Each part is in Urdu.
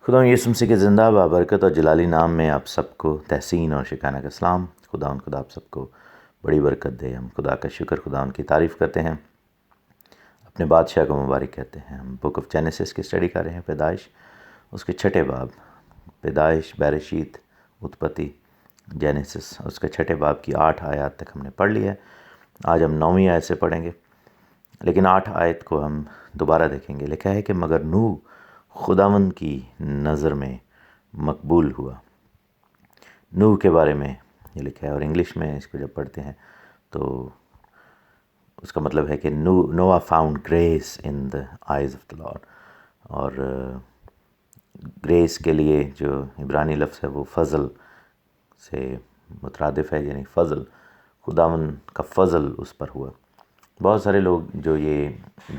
خدا یسوع مسیح کے زندہ بابرکت اور جلالی نام میں آپ سب کو تحسین اور شکرانہ کا سلام۔ خدا آپ سب کو بڑی برکت دے۔ ہم خدا کا شکر، خدا کی تعریف کرتے ہیں، اپنے بادشاہ کو مبارک کہتے ہیں۔ ہم بک آف جینیسس کی اسٹڈی کر رہے ہیں، پیدائش اس کے 6 باب، پیدائش، بیرشیت، اتپتی، جینیسس، اس کے 6 باب کی 8 آیات تک ہم نے پڑھ لی ہے۔ آج ہم 9ویں آیت سے پڑھیں گے، لیکن 8 آیت کو ہم دوبارہ دیکھیں گے۔ لکھا ہے کہ مگر نوح خداوند کی نظر میں مقبول ہوا۔ نوح کے بارے میں یہ لکھا ہے، اور انگلش میں اس کو جب پڑھتے ہیں تو اس کا مطلب ہے کہ نوح found grace in the eyes of the Lord, اور گریس کے لیے جو عبرانی لفظ ہے وہ فضل سے مترادف ہے، یعنی فضل، خداوند کا فضل اس پر ہوا۔ بہت سارے لوگ جو یہ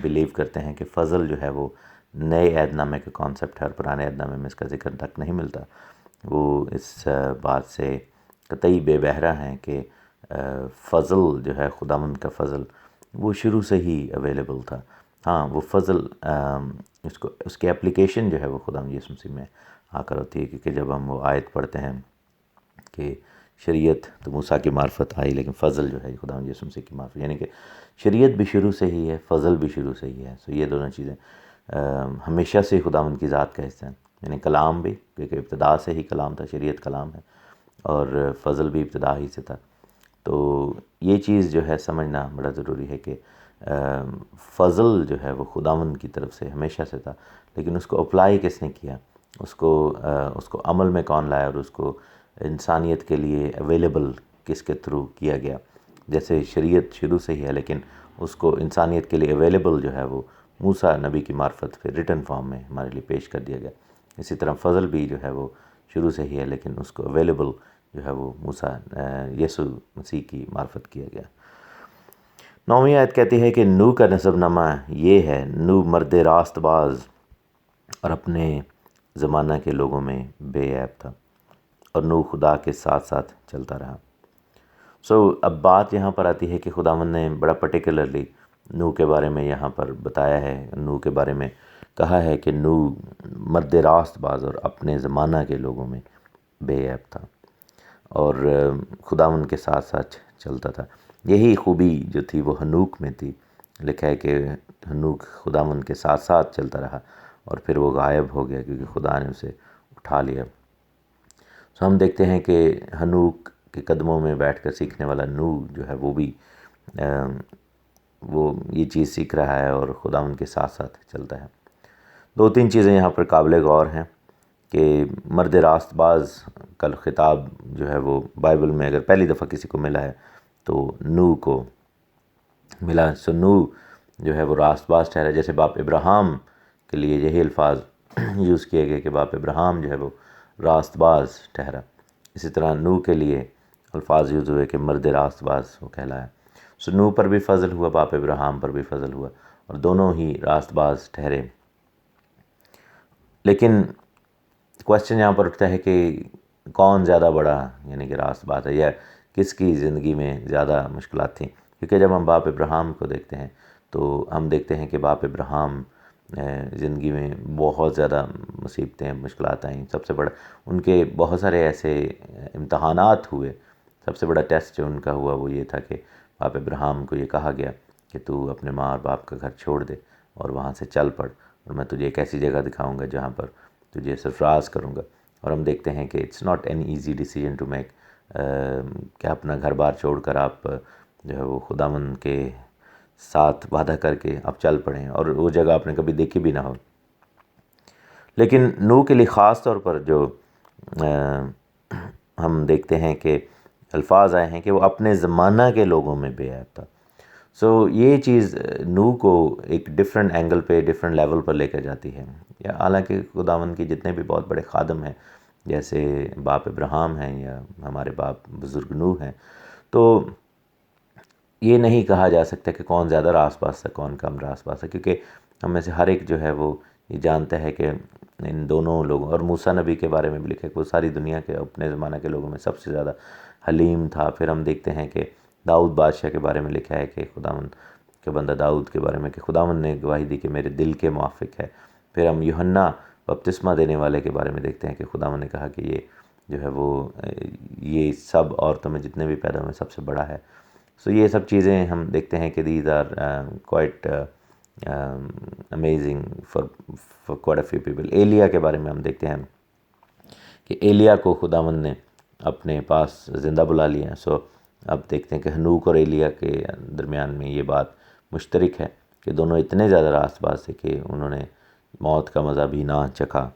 بلیو کرتے ہیں کہ فضل جو ہے وہ نئے عہد نامے کا کانسیپٹ ہے اور پرانے عہد نامے میں اس کا ذکر تک نہیں ملتا، وہ اس بات سے قطعی بے بہرہ ہیں کہ فضل جو ہے، خداوند کا فضل، وہ شروع سے ہی اویلیبل تھا۔ ہاں، وہ فضل اس کی اپلیکیشن جو ہے وہ خداوند یسوع مسیح میں آ کر ہوتی ہے، کیونکہ جب ہم وہ آیت پڑھتے ہیں کہ شریعت تو موسیٰ کی معرفت آئی، لیکن فضل جو ہے خداوند یسوع مسیح کی معرفت، یعنی کہ شریعت بھی شروع سے ہی ہے، فضل بھی شروع سے ہی ہے۔ سو یہ دونوں چیزیں ہمیشہ سے خداوند کی ذات کا حصہ ہیں، یعنی کلام بھی، کیونکہ ابتدا سے ہی کلام تھا، شریعت کلام ہے، اور فضل بھی ابتدا ہی سے تھا۔ تو یہ چیز جو ہے سمجھنا بڑا ضروری ہے کہ فضل جو ہے وہ خداوند کی طرف سے ہمیشہ سے تھا، لیکن اس کو اپلائی کس نے کیا، اس کو عمل میں کون لایا، اور اس کو انسانیت کے لیے اویلیبل کس کے تھرو کیا گیا۔ جیسے شریعت شروع سے ہی ہے، لیکن اس کو انسانیت کے لیے اویلیبل جو ہے وہ موسیٰ نبی کی معرفت پھر ریٹن فارم میں ہمارے لیے پیش کر دیا گیا۔ اسی طرح فضل بھی جو ہے وہ شروع سے ہی ہے، لیکن اس کو اویلیبل جو ہے وہ موسیٰ یسوع مسیح کی معرفت کیا گیا۔ 9ویں آیت کہتی ہے کہ نوح کا نسب نامہ یہ ہے، نوح مرد راست باز اور اپنے زمانہ کے لوگوں میں بے عیب تھا، اور نوح خدا کے ساتھ ساتھ چلتا رہا۔ اب بات یہاں پر آتی ہے کہ خداوند نے بڑا پرٹیکولرلی نوح کے بارے میں یہاں پر بتایا ہے، نوح کے بارے میں کہا ہے کہ نوح مرد راست باز اور اپنے زمانہ کے لوگوں میں بے عیب تھا، اور خداوند کے ساتھ ساتھ چلتا تھا۔ یہی خوبی جو تھی وہ ہنوک میں تھی۔ لکھا ہے کہ ہنوک خداوند کے ساتھ ساتھ چلتا رہا، اور پھر وہ غائب ہو گیا کیونکہ خدا نے اسے اٹھا لیا۔ ہم دیکھتے ہیں کہ ہنوک کے قدموں میں بیٹھ کر سیکھنے والا نوح جو ہے وہ بھی وہ یہ چیز سیکھ رہا ہے اور خداوند کے ساتھ ساتھ چلتا ہے۔ 2-3 چیزیں یہاں پر قابل غور ہیں کہ مرد راست باز کا خطاب جو ہے وہ بائبل میں اگر پہلی دفعہ کسی کو ملا ہے تو نوح کو ملا۔ نوح جو ہے وہ راست باز ٹھہرا، جیسے باپ ابراہیم کے لیے یہی الفاظ یوز کیے گئے کہ باپ ابراہیم جو ہے وہ راست باز ٹھہرا، اسی طرح نوح کے لیے الفاظ یوز ہوئے کہ مرد راست باز وہ کہلایا۔ نوح پر بھی فضل ہوا، باپ ابراہیم پر بھی فضل ہوا، اور دونوں ہی راست باز ٹھہرے۔ لیکن کویسچن یہاں پر اٹھتا ہے کہ کون زیادہ بڑا یعنی کہ راست باز ہے، یا کس کی زندگی میں زیادہ مشکلات تھیں؟ کیونکہ جب ہم باپ ابراہیم کو دیکھتے ہیں تو ہم دیکھتے ہیں کہ باپ ابراہیم زندگی میں بہت زیادہ مصیبتیں، مشکلات آئیں۔ سب سے بڑا ان کے بہت سارے ایسے امتحانات ہوئے۔ سب سے بڑا ٹیسٹ جو ان کا ہوا وہ یہ تھا کہ باپ ابراہیم کو یہ کہا گیا کہ تو اپنے ماں اور باپ کا گھر چھوڑ دے اور وہاں سے چل پڑ، اور میں تجھے ایک ایسی جگہ دکھاؤں گا جہاں پر تجھے سرفراز کروں گا۔ اور ہم دیکھتے ہیں کہ it's not an easy decision to make, کہ اپنا گھر بار چھوڑ کر آپ جو ہے وہ خداوند کے ساتھ وعدہ کر کے آپ چل پڑیں، اور وہ جگہ آپ نے کبھی دیکھی بھی نہ ہو۔ لیکن نوح کے لیے خاص طور پر جو ہم دیکھتے ہیں کہ الفاظ آئے ہیں کہ وہ اپنے زمانہ کے لوگوں میں بے عیب تھا۔ یہ چیز نوح کو ایک ڈیفرنٹ اینگل پہ، ڈیفرنٹ لیول پر لے کر جاتی ہے۔ حالانکہ خداوند کے جتنے بھی بہت بڑے خادم ہیں، جیسے باپ ابراہیم ہیں یا ہمارے باپ بزرگ نوح ہیں، تو یہ نہیں کہا جا سکتا کہ کون زیادہ راست باز تھا، کون کم راست باز تھا، کیونکہ ہم میں سے ہر ایک جو ہے وہ یہ جانتا ہے کہ ان دونوں لوگوں، اور موسیٰ نبی کے بارے میں بھی لکھا ہے کہ وہ ساری دنیا کے اپنے زمانہ کے لوگوں میں سب سے زیادہ حلیم تھا۔ پھر ہم دیکھتے ہیں کہ داؤد بادشاہ کے بارے میں لکھا ہے کہ خداوند کے بندہ داؤد کے بارے میں کہ خداوند نے گواہی دی کہ میرے دل کے موافق ہے۔ پھر ہم یوحنا بپتسمہ دینے والے کے بارے میں دیکھتے ہیں کہ خداوند نے کہا کہ یہ جو ہے وہ یہ سب عورتوں میں جتنے بھی پیدا ہوئے سب سے بڑا ہے. سو یہ سب چیزیں ہم دیکھتے ہیں کہ these are quite amazing for quite a few people. ایلیا کے بارے میں ہم دیکھتے ہیں کہ ایلیا کو خداوند نے اپنے پاس زندہ بلا لیا. سو اب دیکھتے ہیں کہ ہنوک اور ایلیا کے درمیان میں یہ بات مشترک ہے کہ دونوں اتنے زیادہ راست باز تھے کہ انہوں نے موت کا مزہ بھی نہ چکھا.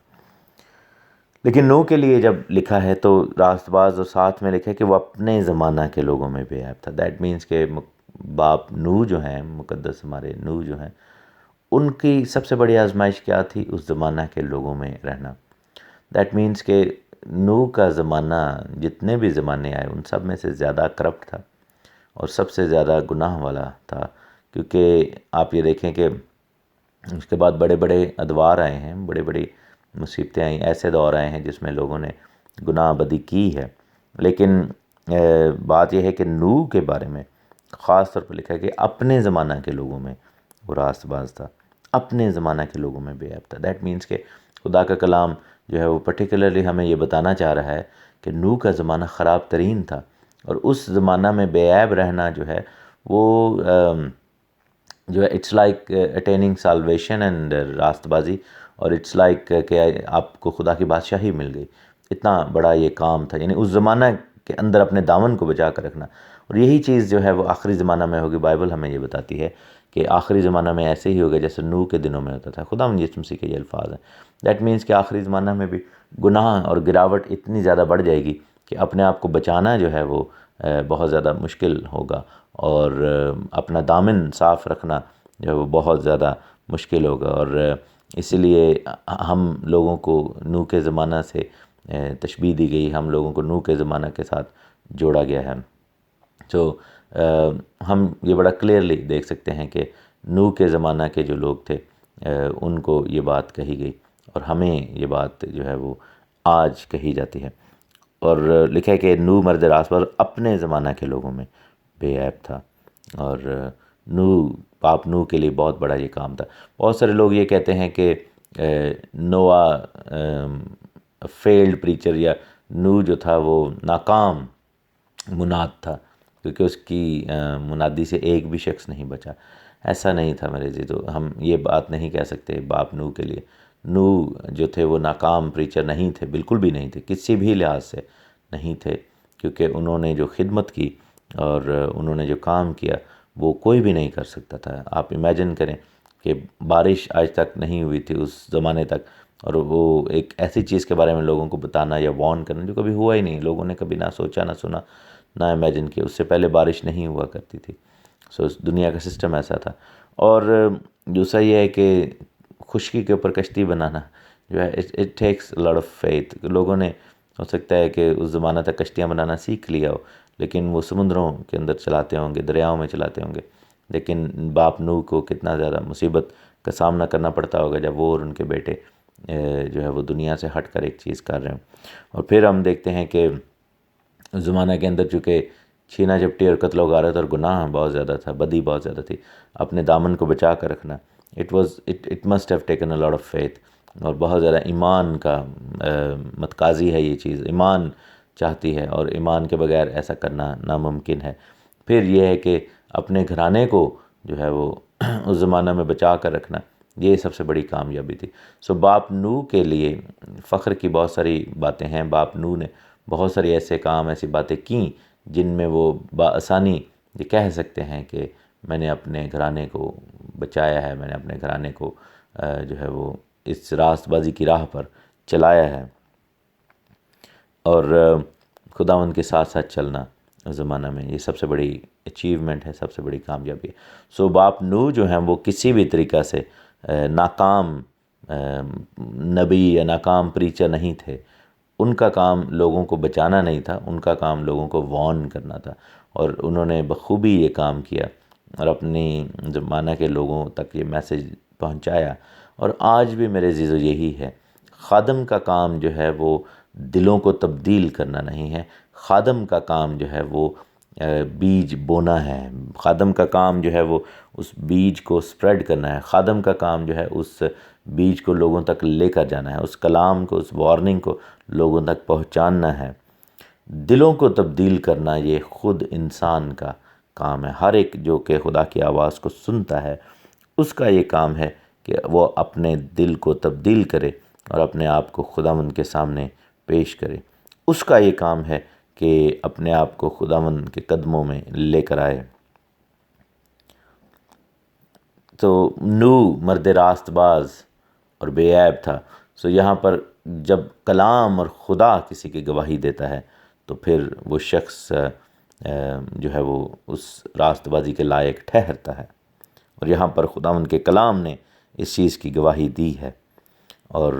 لیکن نوح کے لیے جب لکھا ہے تو راست باز اور ساتھ میں لکھا ہے کہ وہ اپنے زمانہ کے لوگوں میں بے عیب تھا. دیٹ مینس کہ باپ نوح جو ہیں، مقدس ہمارے نوح جو ہیں، ان کی سب سے بڑی آزمائش کیا تھی؟ اس زمانہ کے لوگوں میں رہنا. دیٹ مینس کہ نوح کا زمانہ جتنے بھی زمانے آئے ان سب میں سے زیادہ کرپٹ تھا اور سب سے زیادہ گناہ والا تھا. کیونکہ آپ یہ دیکھیں کہ اس کے بعد بڑے بڑے ادوار آئے ہیں، بڑے بڑی مصیبتیں آئیں، ایسے دور آئے ہیں جس میں لوگوں نے گناہ بدی کی ہے. لیکن بات یہ ہے کہ نوح کے بارے میں خاص طور پر لکھا ہے کہ اپنے زمانہ کے لوگوں میں وہ راست باز تھا، اپنے زمانہ کے لوگوں میں بے عیب تھا. دیٹ مینس کہ خدا کا کلام جو ہے وہ پرٹیکولرلی ہمیں یہ بتانا چاہ رہا ہے کہ نوح کا زمانہ خراب ترین تھا، اور اس زمانہ میں بے عیب رہنا جو ہے وہ جو ہے it's like attaining salvation and راست بازی، اور اٹس لائک کہ آپ کو خدا کی بادشاہی مل گئی. اتنا بڑا یہ کام تھا، یعنی اس زمانہ کے اندر اپنے دامن کو بچا کر رکھنا. اور یہی چیز جو ہے وہ آخری زمانہ میں ہوگی. بائبل ہمیں یہ بتاتی ہے کہ آخری زمانہ میں ایسے ہی ہوگا جیسے نوح کے دنوں میں ہوتا تھا. خداوند یسوع مسیح کے یہ الفاظ ہیں. دیٹ مینس کہ آخری زمانہ میں بھی گناہ اور گراوٹ اتنی زیادہ بڑھ جائے گی کہ اپنے آپ کو بچانا جو ہے وہ بہت زیادہ مشکل ہوگا، اور اپنا دامن صاف رکھنا جو ہے وہ بہت زیادہ مشکل ہوگا. اور اسی لیے ہم لوگوں کو نوح کے زمانہ سے تشبیہ دی گئی، ہم لوگوں کو نوح کے زمانہ کے ساتھ جوڑا گیا ہے. تو ہم یہ بڑا کلیئرلی دیکھ سکتے ہیں کہ نوح کے زمانہ کے جو لوگ تھے ان کو یہ بات کہی گئی، اور ہمیں یہ بات جو ہے وہ آج کہی جاتی ہے. اور لکھا ہے کہ نوح مرد راست باز اپنے زمانہ کے لوگوں میں بے عیب تھا. اور باپ نوح کے لیے بہت بڑا یہ کام تھا. بہت سارے لوگ یہ کہتے ہیں کہ نوح فیلڈ پریچر، یا نوح جو تھا وہ ناکام مناد تھا کیونکہ اس کی منادی سے ایک بھی شخص نہیں بچا. ایسا نہیں تھا میرے جی. تو ہم یہ بات نہیں کہہ سکتے باپ نوح کے لیے. نوح جو تھے وہ ناکام پریچر نہیں تھے، بالکل بھی نہیں تھے، کسی بھی لحاظ سے نہیں تھے، کیونکہ انہوں نے جو خدمت کی اور انہوں نے جو کام کیا وہ کوئی بھی نہیں کر سکتا تھا. آپ امیجن کریں کہ بارش آج تک نہیں ہوئی تھی اس زمانے تک، اور وہ ایک ایسی چیز کے بارے میں لوگوں کو بتانا یا وارن کرنا جو کبھی ہوا ہی نہیں، لوگوں نے کبھی نہ سوچا نہ سنا نہ امیجن کیا. اس سے پہلے بارش نہیں ہوا کرتی تھی. سو دنیا کا سسٹم ایسا تھا. اور دوسرا یہ ہے کہ خشکی کے اوپر کشتی بنانا جو ہے it takes lot of faith. لوگوں نے ہو سکتا ہے کہ اس زمانہ تک کشتیاں بنانا سیکھ لیا ہو، لیکن وہ سمندروں کے اندر چلاتے ہوں گے، دریاؤں میں چلاتے ہوں گے. لیکن باپ نوح کو کتنا زیادہ مصیبت کا سامنا کرنا پڑتا ہوگا جب وہ اور ان کے بیٹے جو ہے وہ دنیا سے ہٹ کر ایک چیز کر رہے ہوں. اور پھر ہم دیکھتے ہیں کہ اس زمانہ کے اندر چونکہ چھینا جھپٹی اور قتل و غارت اور گناہ بہت زیادہ تھا، بدی بہت زیادہ تھی، اپنے دامن کو بچا کر رکھنا it must have taken a lot of faith. اور بہت زیادہ ایمان کا متقاضی ہے یہ چیز، ایمان چاہتی ہے، اور ایمان کے بغیر ایسا کرنا ناممکن ہے. پھر یہ ہے کہ اپنے گھرانے کو جو ہے وہ اس زمانہ میں بچا کر رکھنا، یہ سب سے بڑی کامیابی تھی. سو باپ نوح کے لیے فخر کی بہت ساری باتیں ہیں. باپ نوح نے بہت ساری ایسے کام، ایسی باتیں کیں جن میں وہ بآسانی یہ کہہ سکتے ہیں کہ میں نے اپنے گھرانے کو بچایا ہے، میں نے اپنے گھرانے کو جو ہے وہ اس راست بازی کی راہ پر چلایا ہے. اور خداوند کے ساتھ ساتھ چلنا اس زمانہ میں یہ سب سے بڑی اچیومنٹ ہے، سب سے بڑی کامیابی ہے. سو باپ نوح جو ہیں وہ کسی بھی طریقہ سے ناکام نبی یا ناکام پریچر نہیں تھے. ان کا کام لوگوں کو بچانا نہیں تھا، ان کا کام لوگوں کو وارن کرنا تھا، اور انہوں نے بخوبی یہ کام کیا اور اپنی زمانہ کے لوگوں تک یہ میسج پہنچایا. اور آج بھی میرے عزیزو یہی ہے. خادم کا کام جو ہے وہ دلوں کو تبدیل کرنا نہیں ہے. خادم کا کام جو ہے وہ بیج بونا ہے، خادم کا کام جو ہے وہ اس بیج کو سپریڈ کرنا ہے، خادم کا کام جو ہے اس بیج کو لوگوں تک لے کر جانا ہے، اس کلام کو، اس وارننگ کو لوگوں تک پہنچانا ہے۔ دلوں کو تبدیل کرنا یہ خود انسان کا کام ہے۔ ہر ایک جو کہ خدا کی آواز کو سنتا ہے اس کا یہ کام ہے کہ وہ اپنے دل کو تبدیل کرے اور اپنے آپ کو خداوند کے سامنے پیش کرے۔ اس کا یہ کام ہے کہ اپنے آپ کو خداوند کے قدموں میں لے کر آئے۔ تو نو مرد راست باز اور بے عیب تھا۔ سو یہاں پر جب کلام اور خدا کسی کی گواہی دیتا ہے تو پھر وہ شخص جو ہے وہ اس راست بازی کے لائق ٹھہرتا ہے، اور یہاں پر خداوند کے کلام نے اس چیز کی گواہی دی ہے، اور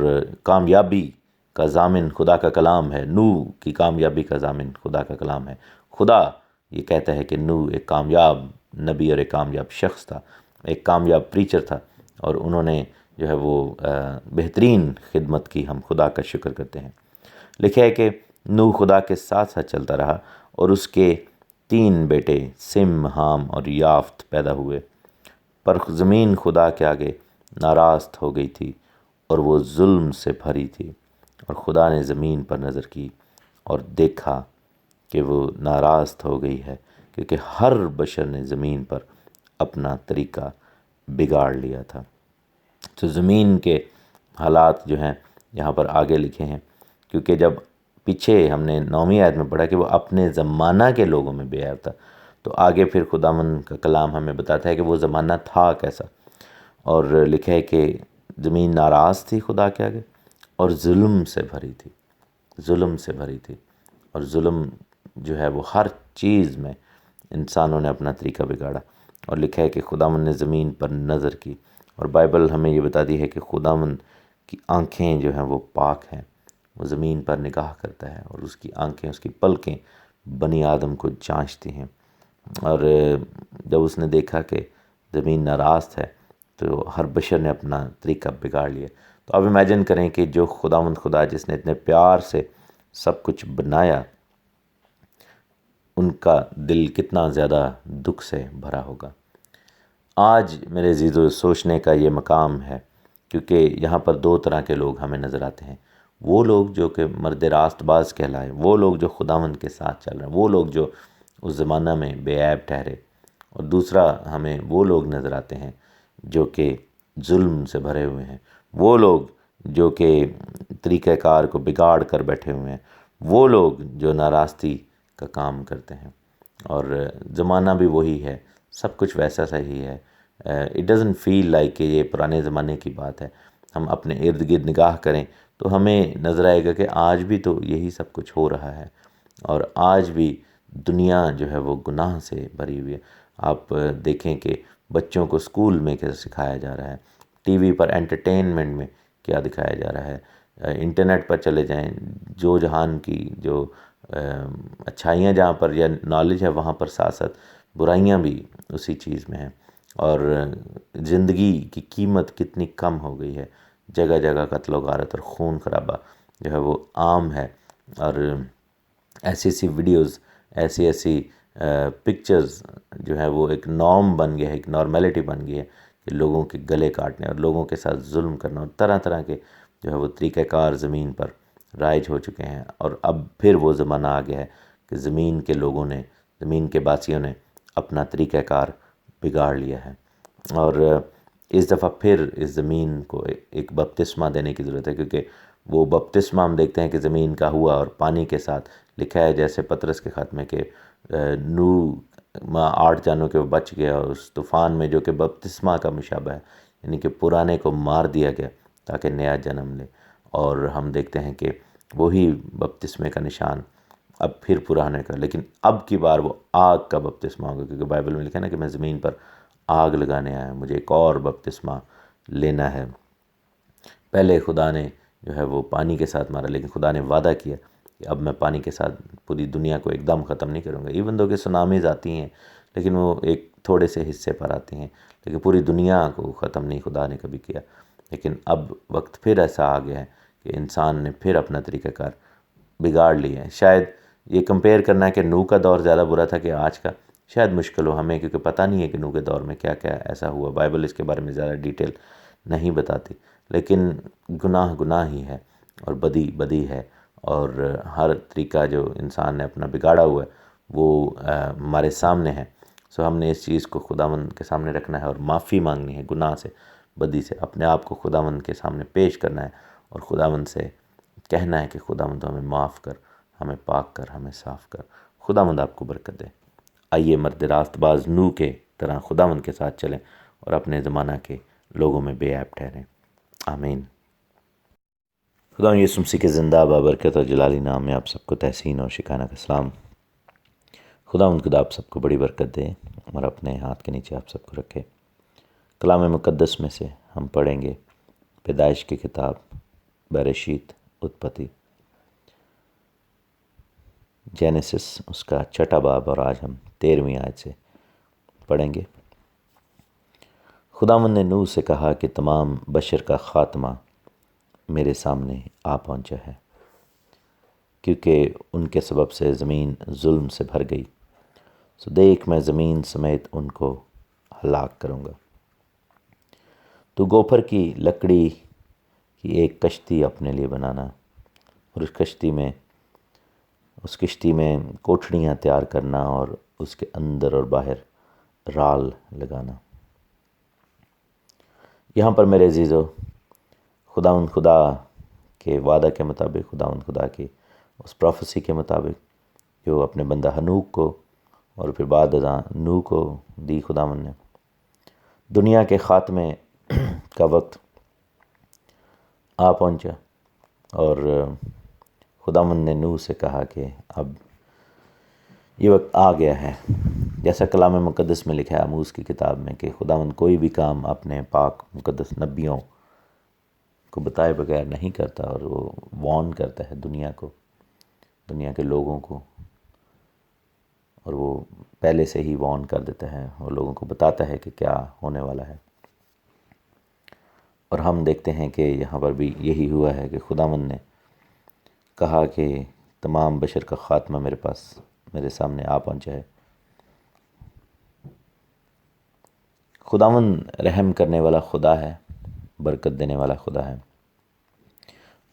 کامیابی کا ضامن خدا کا کلام ہے۔ نو کی کامیابی کا ضامن خدا کا کلام ہے۔ خدا یہ کہتا ہے کہ نو ایک کامیاب نبی اور ایک کامیاب شخص تھا، ایک کامیاب پریچر تھا، اور انہوں نے جو ہے وہ بہترین خدمت کی۔ ہم خدا کا شکر کرتے ہیں۔ لکھا ہے کہ نو خدا کے ساتھ ساتھ چلتا رہا اور اس کے 3 بیٹے سم، حام اور یافت پیدا ہوئے، پر زمین خدا کے آگے ناراض ہو گئی تھی اور وہ ظلم سے بھری تھی، اور خدا نے زمین پر نظر کی اور دیکھا کہ وہ ناراض ہو گئی ہے، کیونکہ ہر بشر نے زمین پر اپنا طریقہ بگاڑ لیا تھا۔ تو زمین کے حالات جو ہیں یہاں پر آگے لکھے ہیں، کیونکہ جب پیچھے ہم نے 9ویں آیت میں پڑھا کہ وہ اپنے زمانہ کے لوگوں میں بے عیب تھا، تو آگے پھر خداوند کا کلام ہمیں بتاتا ہے کہ وہ زمانہ تھا کیسا، اور لکھا ہے کہ زمین ناراض تھی خدا کے آگے اور ظلم سے بھری تھی، ظلم سے بھری تھی، اور ظلم جو ہے وہ ہر چیز میں انسانوں نے اپنا طریقہ بگاڑا، اور لکھا ہے کہ خداوند نے زمین پر نظر کی، اور بائبل ہمیں یہ بتاتی ہے کہ خداوند کی آنکھیں جو ہیں وہ پاک ہیں، وہ زمین پر نگاہ کرتا ہے اور اس کی آنکھیں، اس کی پلکیں بنی آدم کو جانچتی ہیں، اور جب اس نے دیکھا کہ زمین ناراض ہے تو ہر بشر نے اپنا طریقہ بگاڑ لیا۔ تو اب امیجن کریں کہ جو خداوند خدا جس نے اتنے پیار سے سب کچھ بنایا، ان کا دل کتنا زیادہ دکھ سے بھرا ہوگا۔ آج میرے عزیزو سوچنے کا یہ مقام ہے، کیونکہ یہاں پر 2 طرح کے لوگ ہمیں نظر آتے ہیں۔ وہ لوگ جو کہ مرد راست باز کہلائے، وہ لوگ جو خداوند کے ساتھ چل رہے ہیں، وہ لوگ جو اس زمانہ میں بے عیب ٹھہرے، اور دوسرا ہمیں وہ لوگ نظر آتے ہیں جو کہ ظلم سے بھرے ہوئے ہیں، وہ لوگ جو کہ طریقہ کار کو بگاڑ کر بیٹھے ہوئے ہیں، وہ لوگ جو ناراستی کا کام کرتے ہیں، اور زمانہ بھی وہی ہے، سب کچھ ویسا صحیح ہے۔ اٹ ڈزنٹ فیل لائک کہ یہ پرانے زمانے کی بات ہے۔ ہم اپنے ارد گرد نگاہ کریں تو ہمیں نظر آئے گا کہ آج بھی تو یہی سب کچھ ہو رہا ہے، اور آج بھی دنیا جو ہے وہ گناہ سے بھری ہوئی ہے۔ آپ دیکھیں کہ بچوں کو اسکول میں کیسے سکھایا جا رہا ہے، ٹی وی پر انٹرٹینمنٹ میں کیا دکھایا جا رہا ہے، انٹرنیٹ پر چلے جائیں، جو جہان کی جو اچھائیاں جہاں پر یا نالج ہے وہاں پر ساتھ ساتھ برائیاں بھی اسی چیز میں ہیں، اور زندگی کی قیمت کتنی کم ہو گئی ہے، جگہ جگہ قتل و غارت اور خون خرابہ جو ہے وہ عام ہے، اور ایسی ایسی ویڈیوز، ایسی ایسی پکچرز جو ہے وہ ایک نارم بن گیا ہے، ایک نارمیلٹی بن گئی ہے کہ لوگوں کے گلے کاٹنے اور لوگوں کے ساتھ ظلم کرنا اور طرح طرح کے جو ہے وہ طریقہ کار زمین پر رائج ہو چکے ہیں، اور اب پھر وہ زمانہ آ گیا ہے کہ زمین کے لوگوں نے، زمین کے باسیوں نے اپنا طریقہ کار بگاڑ لیا ہے، اور اس دفعہ پھر اس زمین کو ایک بپتسمہ دینے کی ضرورت ہے، کیونکہ وہ بپتسمہ ہم دیکھتے ہیں کہ زمین کا ہوا اور پانی کے ساتھ لکھا ہے، جیسے پطرس کے خط میں کہ نو 8 جانوں کے وہ بچ گیا، اور اس طوفان میں جو کہ بپتسمہ کا مشابہ ہے، یعنی کہ پرانے کو مار دیا گیا تاکہ نیا جنم لے، اور ہم دیکھتے ہیں کہ وہی بپتسمے کا نشان اب پھر پرانے کا، لیکن اب کی بار وہ آگ کا بپتسمہ ہوگا، کیونکہ بائبل میں لکھا ہے نا کہ میں زمین پر آگ لگانے آیا ہوں، مجھے ایک اور بپتسمہ لینا ہے۔ پہلے خدا نے جو ہے وہ پانی کے ساتھ مارا، لیکن خدا نے وعدہ کیا کہ اب میں پانی کے ساتھ پوری دنیا کو ایک دم ختم نہیں کروں گا، ایون دو کہ سونامیز آتی ہیں لیکن وہ ایک تھوڑے سے حصے پر آتی ہیں، لیکن پوری دنیا کو ختم نہیں خدا نے کبھی کیا۔ لیکن اب وقت پھر ایسا آ گیا ہے کہ انسان نے پھر اپنا طریقہ کار بگاڑ لیا ہے۔ شاید یہ کمپیئر کرنا ہے کہ نوح کا دور زیادہ برا تھا کہ آج کا، شاید مشکل ہو ہمیں، کیونکہ پتہ نہیں ہے کہ نوح کے دور میں کیا کیا ایسا ہوا، بائبل اس کے بارے میں زیادہ ڈیٹیل نہیں بتاتی، لیکن گناہ گناہ ہی ہے اور بدی بدی ہے، اور ہر طریقہ جو انسان نے اپنا بگاڑا ہوا ہے وہ ہمارے سامنے ہے۔ سو ہم نے اس چیز کو خداوند کے سامنے رکھنا ہے اور معافی مانگنی ہے گناہ سے، بدی سے، اپنے آپ کو خداوند کے سامنے پیش کرنا ہے اور خداوند سے کہنا ہے کہ خداوند ہمیں معاف کر، ہمیں پاک کر، ہمیں صاف کر۔ خداوند آپ کو برکت دے۔ آئیے مرد راست باز نوح کے طرح خداوند کے ساتھ چلیں اور اپنے زمانہ کے لوگوں میں بے عیب ٹھہریں۔ آمین۔ خداوند یسوع مسیح کے زندہ بابرکت اور جلالی نام میں آپ سب کو تحسین اور شکانہ کا سلام۔ خداوند خدا آپ سب کو بڑی برکت دے اور اپنے ہاتھ کے نیچے آپ سب کو رکھے۔ کلام مقدس میں سے ہم پڑھیں گے پیدائش کی کتاب، برشیت، اتپتی، جینیسس اس کا 6واں باب، اور آج ہم 13ویں آیت سے پڑھیں گے۔ خداوند نے نوح سے کہا کہ تمام بشر کا خاتمہ میرے سامنے آ پہنچا ہے، کیونکہ ان کے سبب سے زمین ظلم سے بھر گئی، سو دیکھ میں زمین سمیت ان کو ہلاک کروں گا۔ تو گوپھر کی لکڑی کی ایک کشتی اپنے لیے بنانا، اور اس کشتی میں کوٹھڑیاں تیار کرنا اور اس کے اندر اور باہر رال لگانا۔ یہاں پر میرے عزیزو، خداوند خدا کے وعدہ کے مطابق، خداوند خدا کی اس پروفیسی کے مطابق جو اپنے بندہ ہنوک کو اور پھر بعد ازاں نوح کو دی خداوند نے، دنیا کے خاتمے کا وقت آ پہنچا، اور خداوند نے نوح سے کہا کہ اب یہ وقت آ گیا ہے، جیسا کلام مقدس میں لکھا ہے آموز کی کتاب میں کہ خداوند کوئی بھی کام اپنے پاک مقدس نبیوں کو بتائے بغیر نہیں کرتا، اور وہ وارن کرتا ہے دنیا کو، دنیا کے لوگوں کو، اور وہ پہلے سے ہی وارن کر دیتا ہے اور لوگوں کو بتاتا ہے کہ کیا ہونے والا ہے۔ اور ہم دیکھتے ہیں کہ یہاں پر بھی یہی ہوا ہے کہ خداوند نے کہا کہ تمام بشر کا خاتمہ میرے سامنے آ پہنچا ہے۔ خداوند رحم کرنے والا خدا ہے، برکت دینے والا خدا ہے،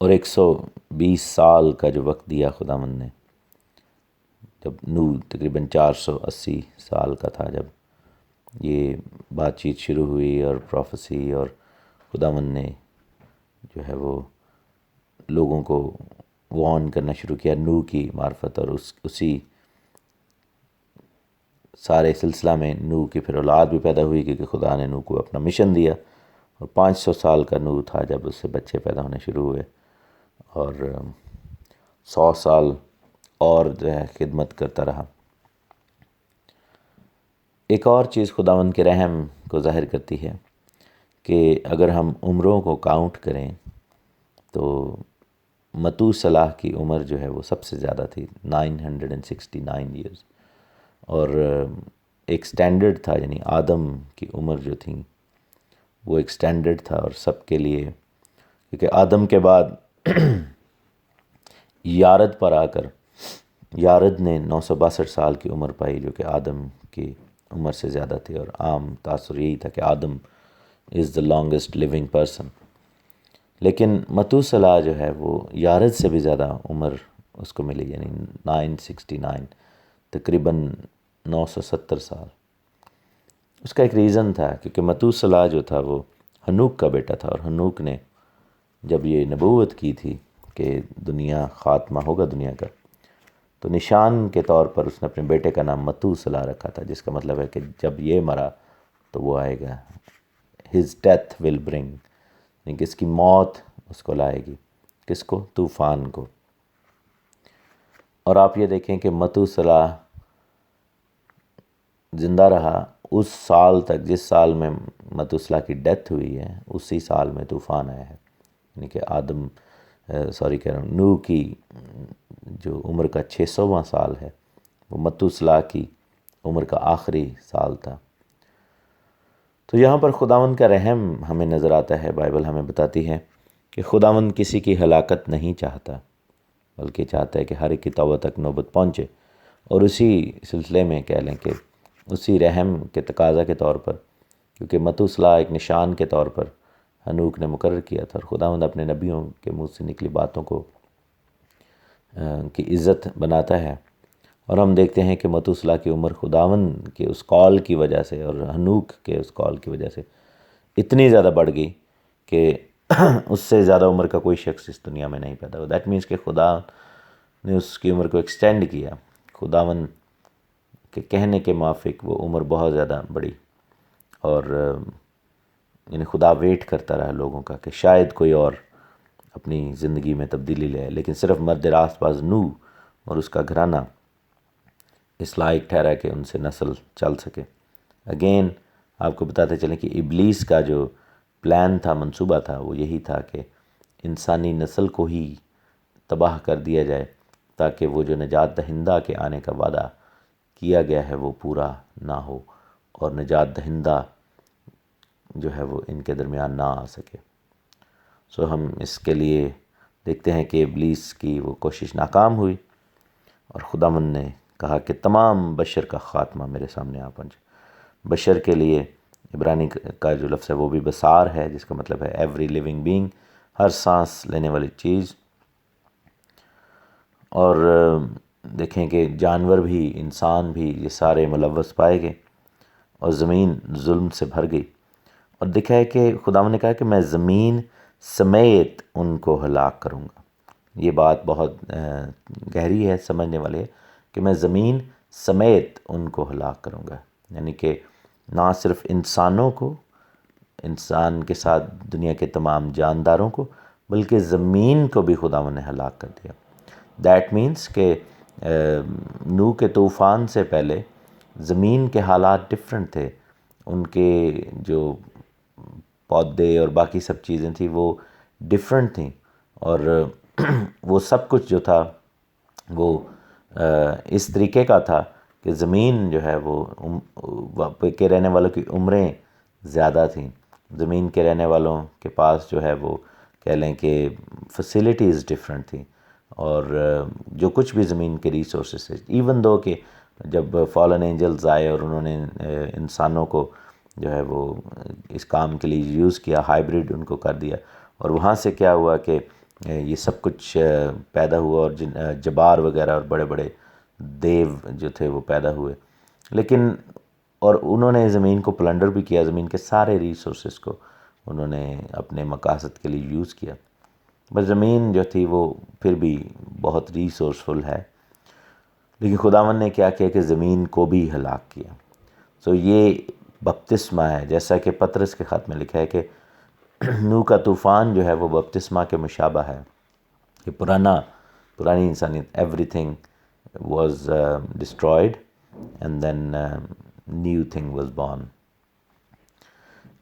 اور 120 سال کا جو وقت دیا خداوند نے، جب نوح تقریباً 480 سال کا تھا جب یہ بات چیت شروع ہوئی اور پروفیسی، اور خداوند نے جو ہے وہ لوگوں کو وارن کرنا شروع کیا نوح کی معرفت، اور اسی سارے سلسلہ میں نوح کی پھر اولاد بھی پیدا ہوئی، کیونکہ خدا نے نوح کو اپنا مشن دیا، اور 500 سال کا نوح تھا جب اس سے بچے پیدا ہونے شروع ہوئے، اور 100 سال اور جو ہے خدمت کرتا رہا۔ ایک اور چیز خداوند کے رحم کو ظاہر کرتی ہے کہ اگر ہم عمروں کو کاؤنٹ کریں تو متوسلح کی عمر جو ہے وہ سب سے زیادہ تھی، 969 ایئرز، اور ایک سٹینڈرڈ تھا، یعنی آدم کی عمر جو تھی وہ ایک سٹینڈرڈ تھا اور سب کے لیے، کیونکہ آدم کے بعد یارد پر آ کر یارد نے 962 سال کی عمر پائی، جو کہ آدم کی عمر سے زیادہ تھی، اور عام تاثر یہی تھا کہ آدم از دا لانگسٹ لیونگ پرسن، لیکن متوسلح جو ہے وہ یارد سے بھی زیادہ عمر اس کو ملی، یعنی 969، تقریباً 970 سال۔ اس کا ایک ریزن تھا، کیونکہ متوسلح جو تھا وہ ہنوک کا بیٹا تھا، اور ہنوک نے جب یہ نبوت کی تھی کہ دنیا خاتمہ ہوگا دنیا کا، تو نشان کے طور پر اس نے اپنے بیٹے کا نام متوسلح رکھا تھا، جس کا مطلب ہے کہ جب یہ مرا تو وہ آئے گا، his death will bring، یعنی کہ اس کی موت اس کو لائے گی، کس کو؟ طوفان کو۔ اور آپ یہ دیکھیں کہ متوسلح زندہ رہا اس سال تک، جس سال میں متوسلح کی ڈیتھ ہوئی ہے اسی سال میں طوفان آیا ہے، یعنی کہ نوح کی جو عمر کا 600واں سال ہے وہ متوسلح کی عمر کا آخری سال تھا۔ تو یہاں پر خداوند کا رحم ہمیں نظر آتا ہے، بائبل ہمیں بتاتی ہے کہ خداوند کسی کی ہلاکت نہیں چاہتا، بلکہ چاہتا ہے کہ ہر ایک کی توبہ تک نوبت پہنچے، اور اسی سلسلے میں کہہ لیں کہ اسی رحم کے تقاضا کے طور پر، کیونکہ متوصلہ ایک نشان کے طور پر ہنوک نے مقرر کیا تھا، اور خداوند اپنے نبیوں کے منہ سے نکلی باتوں کو کی عزت بناتا ہے، اور ہم دیکھتے ہیں کہ متوصلہ کی عمر خداوند کے اس قول کی وجہ سے اور ہنوک کے اس قول کی وجہ سے اتنی زیادہ بڑھ گئی کہ اس سے زیادہ عمر کا کوئی شخص اس دنیا میں نہیں پیدا ہوا۔ دیٹ مینس کہ خدا نے اس کی عمر کو ایکسٹینڈ کیا، خداوند کے کہنے کے موافق وہ عمر بہت زیادہ بڑی، اور یعنی خدا ویٹ کرتا رہا لوگوں کا کہ شاید کوئی اور اپنی زندگی میں تبدیلی لے آئے، لیکن صرف مرد راست باز نوح اور اس کا گھرانہ اس لائق ٹھہرا کہ ان سے نسل چل سکے۔ اگین آپ کو بتاتے چلیں کہ ابلیس کا جو پلان تھا، منصوبہ تھا، وہ یہی تھا کہ انسانی نسل کو ہی تباہ کر دیا جائے، تاکہ وہ جو نجات دہندہ کے آنے کا وعدہ کیا گیا ہے وہ پورا نہ ہو، اور نجات دہندہ جو ہے وہ ان کے درمیان نہ آ سکے۔ سو ہم اس کے لیے دیکھتے ہیں کہ ابلیس کی وہ کوشش ناکام ہوئی، اور خداوند نے کہا کہ تمام بشر کا خاتمہ میرے سامنے آ پہنچے۔ بشر کے لیے عبرانی کا جو لفظ ہے وہ بھی بسار ہے، جس کا مطلب ہے ایوری لیونگ بینگ، ہر سانس لینے والی چیز۔ اور دیکھیں کہ جانور بھی، انسان بھی، یہ سارے ملوث پائے گئے، اور زمین ظلم سے بھر گئی، اور دیکھا ہے کہ خداوند نے کہا کہ میں زمین سمیت ان کو ہلاک کروں گا۔ یہ بات بہت گہری ہے، سمجھنے والی ہے کہ میں زمین سمیت ان کو ہلاک کروں گا، یعنی کہ نہ صرف انسانوں کو، انسان کے ساتھ دنیا کے تمام جانداروں کو، بلکہ زمین کو بھی خداوند نے ہلاک کر دیا۔ دیٹ مینس کہ نوح کے طوفان سے پہلے زمین کے حالات ڈیفرنٹ تھے، ان کے جو پودے اور باقی سب چیزیں تھیں وہ ڈیفرنٹ تھیں، اور وہ سب کچھ جو تھا وہ اس طریقے کا تھا کہ زمین جو ہے وہ کے رہنے والوں کی عمریں زیادہ تھیں، زمین کے رہنے والوں کے پاس جو ہے وہ کہہ لیں کہ فیسیلیٹیز ڈیفرنٹ تھیں، اور جو کچھ بھی زمین کے ریسورسز تھے، ایون دو کہ جب فالن اینجلز آئے اور انہوں نے انسانوں کو جو ہے وہ اس کام کے لیے یوز کیا، ہائیبریڈ ان کو کر دیا، اور وہاں سے کیا ہوا کہ یہ سب کچھ پیدا ہوا، اور جبار وغیرہ اور بڑے بڑے دیو جو تھے وہ پیدا ہوئے، لیکن اور انہوں نے زمین کو پلنڈر بھی کیا، زمین کے سارے ریسورسز کو انہوں نے اپنے مقاصد کے لیے یوز کیا، بس زمین جو تھی وہ پھر بھی بہت ریسورسفل ہے، لیکن خداوند نے کیا کیا کہ زمین کو بھی ہلاک کیا۔ سو یہ بپتسمہ ہے، جیسا کہ پطرس کے خط میں لکھا ہے کہ نوح کا طوفان جو ہے وہ بپتسمہ کے مشابہ ہے، کہ پرانی انسانیت every thing was destroyed and then new thing was born.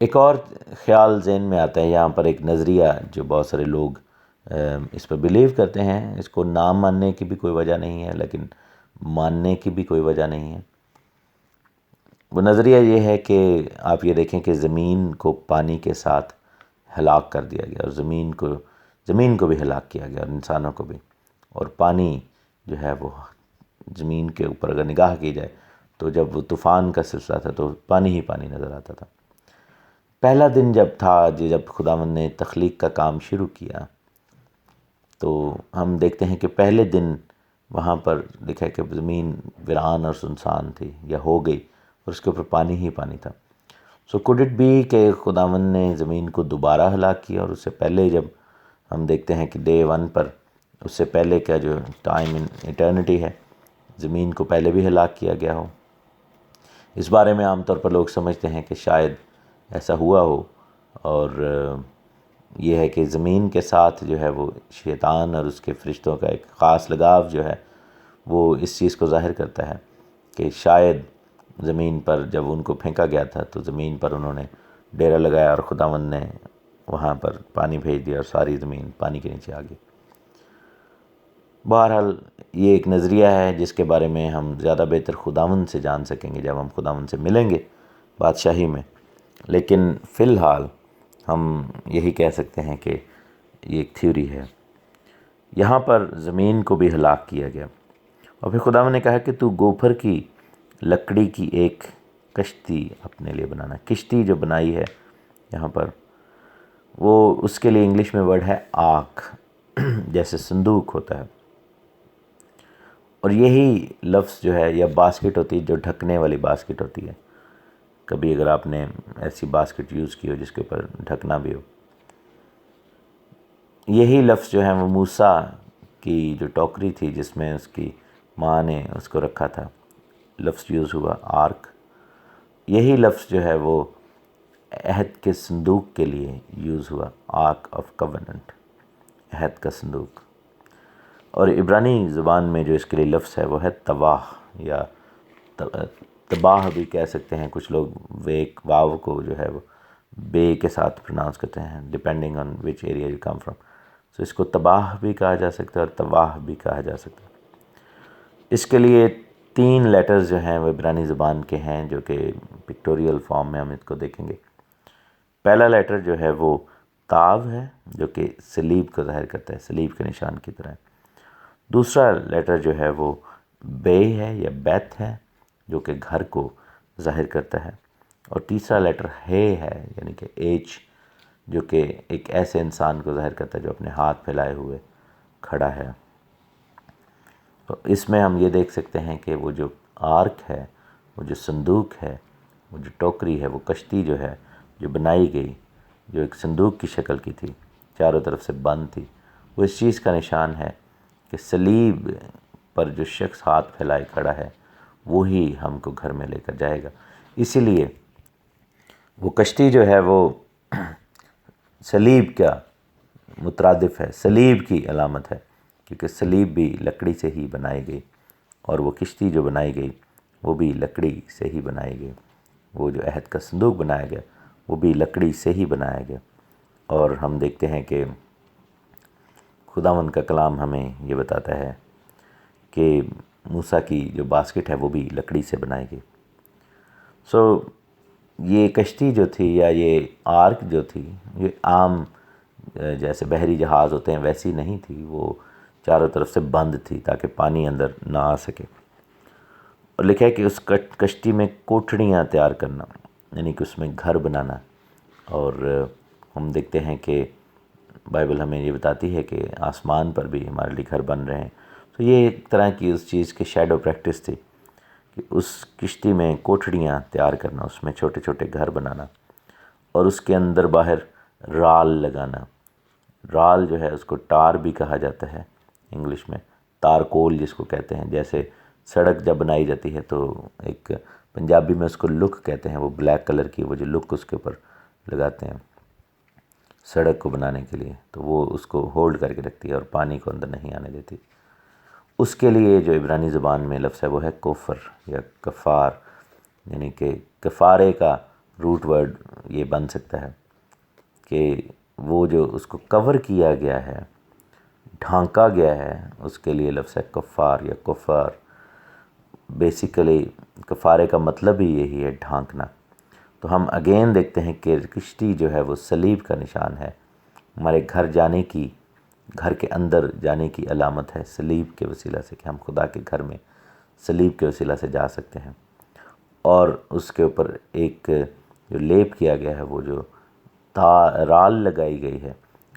ایک اور خیال ذہن میں آتا ہے یہاں پر، ایک نظریہ جو بہت سارے لوگ اس پر بلیو کرتے ہیں، اس کو نہ ماننے کی بھی کوئی وجہ نہیں ہے لیکن ماننے کی بھی کوئی وجہ نہیں ہے۔ وہ نظریہ یہ ہے کہ آپ یہ دیکھیں کہ زمین کو پانی کے ساتھ ہلاک کر دیا گیا، اور زمین کو بھی ہلاک کیا گیا، اور انسانوں کو بھی، اور پانی جو ہے وہ زمین کے اوپر اگر نگاہ کی جائے تو جب وہ طوفان کا سلسلہ تھا تو پانی ہی پانی نظر آتا تھا۔ پہلا دن جب تھا، جب خداوند نے تخلیق کا کام شروع کیا، تو ہم دیکھتے ہیں کہ پہلے دن وہاں پر لکھا ہے کہ زمین ویران اور سنسان تھی یا ہو گئی، اور اس کے اوپر پانی ہی پانی تھا۔ سو کوڈ اٹ بی کہ خداوند نے زمین کو دوبارہ ہلاک کیا، اور اس سے پہلے جب ہم دیکھتے ہیں کہ ڈے 1 پر، اس سے پہلے کا جو ٹائم ان ایٹرنٹی ہے، زمین کو پہلے بھی ہلاک کیا گیا ہو۔ اس بارے میں عام طور پر لوگ سمجھتے ہیں کہ شاید ایسا ہوا ہو، اور یہ ہے کہ زمین کے ساتھ جو ہے وہ شیطان اور اس کے فرشتوں کا ایک خاص لگاؤ جو ہے وہ اس چیز کو ظاہر کرتا ہے کہ شاید زمین پر جب ان کو پھینکا گیا تھا تو زمین پر انہوں نے ڈیرا لگایا، اور خداوند نے وہاں پر پانی بھیج دیا، اور ساری زمین پانی کے نیچے آ گئی۔ بہرحال یہ ایک نظریہ ہے جس کے بارے میں ہم زیادہ بہتر خداوند سے جان سکیں گے جب ہم خداوند سے ملیں گے بادشاہی میں، لیکن فی الحال ہم یہی کہہ سکتے ہیں کہ یہ ایک تھیوری ہے۔ یہاں پر زمین کو بھی ہلاک کیا گیا۔ اور پھر خداوند نے کہا کہ تو گوپھر کی لکڑی کی ایک کشتی اپنے لیے بنانا۔ کشتی جو بنائی ہے یہاں پر، وہ اس کے لیے انگلش میں ورڈ ہے آرک، جیسے صندوق ہوتا ہے۔ اور یہی لفظ جو ہے، یا باسکٹ ہوتی ہے جو ڈھکنے والی باسکٹ ہوتی ہے، کبھی اگر آپ نے ایسی باسکٹ یوز کی ہو جس کے اوپر ڈھکنا بھی ہو، یہی لفظ جو ہے وہ موسیٰ کی جو ٹوکری تھی جس میں اس کی ماں نے اس کو رکھا تھا، لفظ یوز ہوا آرک۔ یہی لفظ جو ہے وہ عہد کے صندوق کے لیے یوز ہوا، آرک آف کوننٹ، عہد کا صندوق۔ اور عبرانی زبان میں جو اس کے لیے لفظ ہے وہ ہے تواہ، یا تباہ بھی کہہ سکتے ہیں کچھ لوگ، ویک واو کو جو ہے وہ بے کے ساتھ پروناؤنس کرتے ہیں، depending on which area you come from. So اس کو تباہ بھی کہا جا سکتا ہے اور تواہ بھی کہا جا سکتا ہے۔ اس کے لیے 3 لیٹرز جو ہیں وہ عبرانی زبان کے ہیں، جو کہ پکٹوریل فارم میں ہم اس کو دیکھیں گے۔ پہلا لیٹر جو ہے وہ تاو ہے، جو کہ صلیب کو ظاہر کرتا ہے، صلیب کے نشان کی طرح ہے۔ دوسرا لیٹر جو ہے وہ بے ہے یا بیت ہے، جو کہ گھر کو ظاہر کرتا ہے۔ اور تیسرا لیٹر ہے یعنی کہ ایچ، جو کہ ایک ایسے انسان کو ظاہر کرتا ہے جو اپنے ہاتھ پھیلائے ہوئے کھڑا ہے۔ تو اس میں ہم یہ دیکھ سکتے ہیں کہ وہ جو آرک ہے، وہ جو صندوق ہے، وہ جو ٹوکری ہے، وہ کشتی جو ہے جو بنائی گئی، جو ایک صندوق کی شکل کی تھی، چاروں طرف سے بند تھی، وہ اس چیز کا نشان ہے کہ صلیب پر جو شخص ہاتھ پھیلائے کھڑا ہے وہی ہم کو گھر میں لے کر جائے گا۔ اسی لیے وہ کشتی جو ہے وہ صلیب کا مترادف ہے، صلیب کی علامت ہے، کیونکہ صلیب بھی لکڑی سے ہی بنائی گئی، اور وہ کشتی جو بنائی گئی وہ بھی لکڑی سے ہی بنائی گئی۔ وہ جو عہد کا صندوق بنایا گیا وہ بھی لکڑی سے ہی بنایا گیا۔ اور ہم دیکھتے ہیں کہ خداوند کا کلام ہمیں یہ بتاتا ہے کہ موسیٰ کی جو باسکٹ ہے وہ بھی لکڑی سے بنائی گئی۔ سو یہ کشتی جو تھی، یا یہ آرک جو تھی، یہ عام جیسے بحری جہاز ہوتے ہیں ویسی نہیں تھی، وہ چاروں طرف سے بند تھی تاکہ پانی اندر نہ آ سکے۔ اور لکھا ہے کہ اس کشتی میں کوٹھڑیاں تیار کرنا، یعنی کہ اس میں گھر بنانا۔ اور ہم دیکھتے ہیں کہ بائبل ہمیں یہ بتاتی ہے کہ آسمان پر بھی ہمارے لیے گھر بن رہے ہیں۔ تو یہ ایک طرح کی اس چیز کی شیڈو پریکٹس تھی کہ اس کشتی میں کوٹھڑیاں تیار کرنا، اس میں چھوٹے چھوٹے گھر بنانا، اور اس کے اندر باہر رال لگانا۔ رال جو ہے اس کو ٹار بھی کہا جاتا ہے انگلش میں، تارکول جس کو کہتے ہیں۔ جیسے سڑک جب بنائی جاتی ہے تو ایک پنجابی میں اس کو لک کہتے ہیں، وہ بلیک کلر کی وہ جو لک اس کے اوپر لگاتے ہیں سڑک کو بنانے کے لیے، تو وہ اس کو ہولڈ کر کے رکھتی ہے اور پانی کو اندر نہیں آنے دیتی۔ اس کے لیے جو عبرانی زبان میں لفظ ہے وہ ہے کوفر یا کفار، یعنی کہ کفارے کا روٹ ورڈ یہ بن سکتا ہے کہ وہ جو اس کو کور کیا گیا ہے، ڈھانکا گیا ہے، اس کے لیے لفظ ہے کفار یا کفار۔ بیسیکلی کفارے کا مطلب ہی یہی ہے، ڈھانکنا۔ تو ہم اگین دیکھتے ہیں کہ کشتی جو ہے وہ صلیب کا نشان ہے، ہمارے گھر جانے کی، گھر کے اندر جانے کی علامت ہے صلیب کے وسیلہ سے، کہ ہم خدا کے گھر میں صلیب کے وسیلہ سے جا سکتے ہیں۔ اور اس کے اوپر ایک جو لیپ کیا گیا ہے، وہ جو رال لگائی گئی ہے،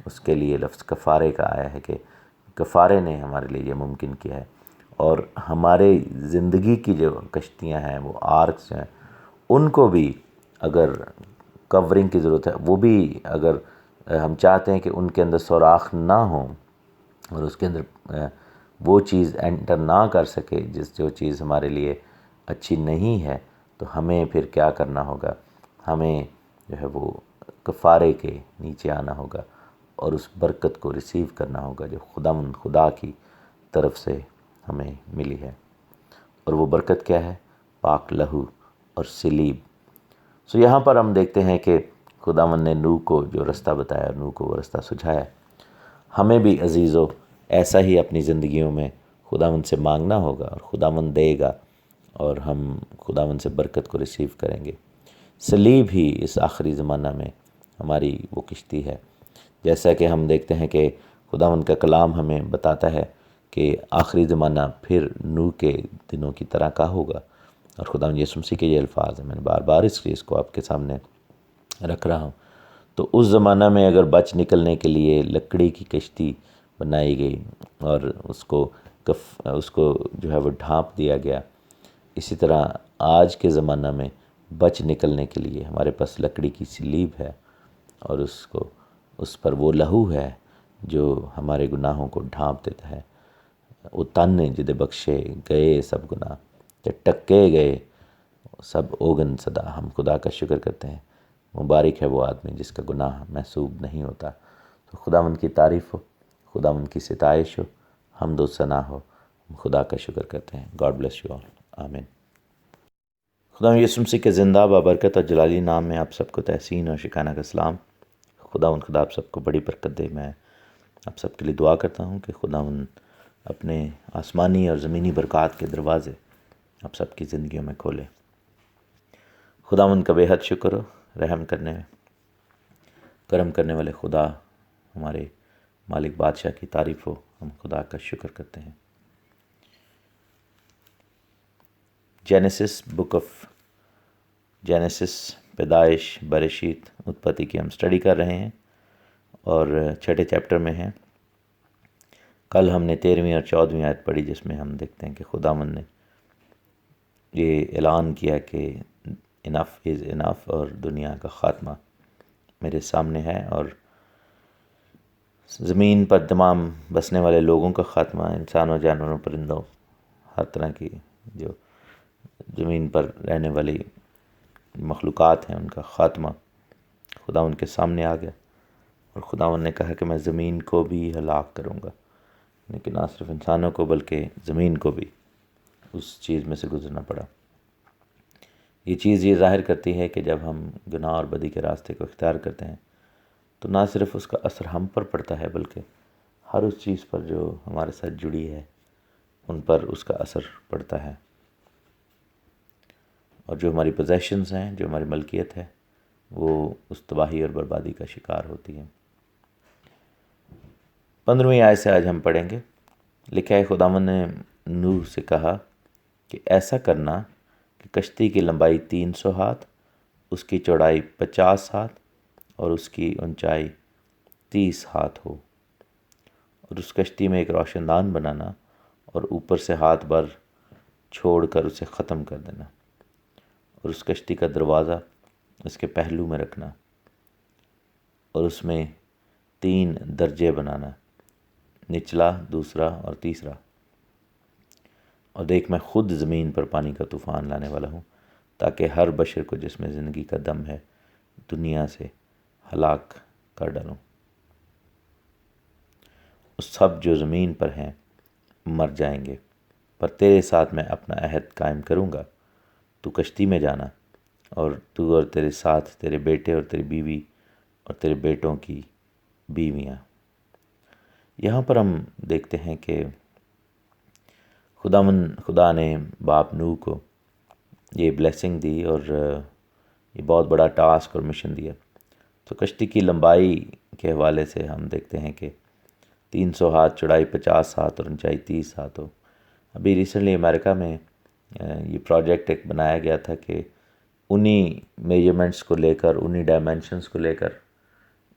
اس کے لیے لفظ کفارے کا آیا ہے کہ کفارے نے ہمارے لیے یہ ممکن کیا ہے۔ اور ہمارے زندگی کی جو کشتیاں ہیں، وہ آرکس ہیں، ان کو بھی اگر کورنگ کی ضرورت ہے، وہ بھی اگر ہم چاہتے ہیں کہ ان کے اندر سوراخ نہ ہوں اور اس کے اندر وہ چیز انٹر نہ کر سکے جو چیز ہمارے لیے اچھی نہیں ہے، تو ہمیں پھر کیا کرنا ہوگا؟ ہمیں جو ہے وہ کفارے کے نیچے آنا ہوگا اور اس برکت کو ریسیو کرنا ہوگا جو خدا کی طرف سے ہمیں ملی ہے۔ اور وہ برکت کیا ہے؟ پاک لہو اور صلیب۔ سو یہاں پر ہم دیکھتے ہیں کہ خداوند نے نوح کو جو رستہ بتایا، نوح کو وہ رستہ سجھایا۔ ہمیں بھی عزیزو ایسا ہی اپنی زندگیوں میں خداوند سے مانگنا ہوگا، اور خداوند دے گا، اور ہم خداوند سے برکت کو ریسیو کریں گے۔ صلیب ہی اس آخری زمانہ میں ہماری وہ کشتی ہے۔ جیسا کہ ہم دیکھتے ہیں کہ خداوند کا کلام ہمیں بتاتا ہے کہ آخری زمانہ پھر نوح کے دنوں کی طرح کا ہوگا، اور خداوند یسوع مسیح کے یہ الفاظ ہیں، میں نے بار بار اس چیز کو آپ کے سامنے رکھ رہا ہوں۔ تو اس زمانہ میں اگر بچ نکلنے کے لیے لکڑی کی کشتی بنائی گئی اور اس کو جو ہے وہ ڈھانپ دیا گیا، اسی طرح آج کے زمانہ میں بچ نکلنے کے لیے ہمارے پاس لکڑی کی سلیب ہے، اور اس پر وہ لہو ہے جو ہمارے گناہوں کو ڈھانپ دیتا ہے۔ وہ تن جدے بخشے گئے سب گناہ، تے ٹکے گئے سب اوگن صدا۔ ہم خدا کا شکر کرتے ہیں، مبارک ہے وہ آدمی جس کا گناہ محسوب نہیں ہوتا۔ تو خداوند کی تعریف ہو، خداوند کی ستائش ہو، حمد و ثنا ہو، ہم خدا کا شکر کرتے ہیں۔ گاڈ بلیس یو آل، آمین۔ خداوند یسوع مسیح کے زندہ بابرکت اور جلالی نام میں آپ سب کو تحسین اور شکانہ کا سلام۔ خدا آپ سب کو بڑی برکت دے۔ میں آپ سب کے لیے دعا کرتا ہوں کہ خداوند اپنے آسمانی اور زمینی برکات کے دروازے آپ سب کی زندگیوں میں کھولے۔ خداوند کا بے حد شکر ہو، رحم کرم کرنے والے خدا، ہمارے مالک بادشاہ کی تعریف ہو، ہم خدا کا شکر کرتے ہیں۔ جینیسس پیدائش، برشیت، اتپتی کی ہم سٹڈی کر رہے ہیں اور 6 چیپٹر میں ہیں۔ کل ہم نے 13ویں اور 14ویں آیت پڑھی، جس میں ہم دیکھتے ہیں کہ خداوند نے یہ اعلان کیا کہ انف از انف، اور دنیا کا خاتمہ میرے سامنے ہے، اور زمین پر تمام بسنے والے لوگوں کا خاتمہ، انسانوں، جانوروں، پرندوں، ہر طرح کی جو زمین پر رہنے والی مخلوقات ہیں ان کا خاتمہ خداوند کے سامنے آ گیا، اور خداوند نے کہا کہ میں زمین کو بھی ہلاک کروں گا، لیکن نہ صرف انسانوں کو بلکہ زمین کو بھی اس چیز میں سے گزرنا پڑا۔ یہ چیز یہ ظاہر کرتی ہے کہ جب ہم گناہ اور بدی کے راستے کو اختیار کرتے ہیں تو نہ صرف اس کا اثر ہم پر پڑتا ہے بلکہ ہر اس چیز پر جو ہمارے ساتھ جڑی ہے ان پر اس کا اثر پڑتا ہے، اور جو ہماری پوزیشنز ہیں، جو ہماری ملکیت ہے، وہ اس تباہی اور بربادی کا شکار ہوتی ہیں۔ 15ویں آیت سے آج ہم پڑھیں گے۔ لکھا ہے، خداوند نے نوح سے کہا کہ ایسا کرنا کہ کشتی کی لمبائی 300 ہاتھ، اس کی چوڑائی 50 ہاتھ اور اس کی اونچائی 30 ہاتھ ہو، اور اس کشتی میں ایک روشن دان بنانا اور اوپر سے ہاتھ بھر چھوڑ کر اسے ختم کر دینا، اور اس کشتی کا دروازہ اس کے پہلو میں رکھنا، اور اس میں 3 درجے بنانا، نچلا، دوسرا اور تیسرا، اور دیکھ میں خود زمین پر پانی کا طوفان لانے والا ہوں تاکہ ہر بشر کو جس میں زندگی کا دم ہے دنیا سے ہلاک کر ڈالوں۔ اس سب جو زمین پر ہیں مر جائیں گے، پر تیرے ساتھ میں اپنا عہد قائم کروں گا۔ تو کشتی میں جانا، اور تو اور تیرے ساتھ تیرے بیٹے اور تیری بیوی اور تیرے بیٹوں کی بیویاں۔ یہاں پر ہم دیکھتے ہیں کہ خدا نے باپ نوح کو یہ بلیسنگ دی اور یہ بہت بڑا ٹاسک اور مشن دیا۔ تو کشتی کی لمبائی کے حوالے سے ہم دیکھتے ہیں کہ 300 ہاتھ، چوڑائی 50 ہاتھ اور اونچائی 30 ہاتھ ہو۔ ابھی ریسنٹلی امریکہ میں یہ پروجیکٹ ایک بنایا گیا تھا کہ انہی میجرمنٹس کو لے کر، انہی ڈائمنشنز کو لے کر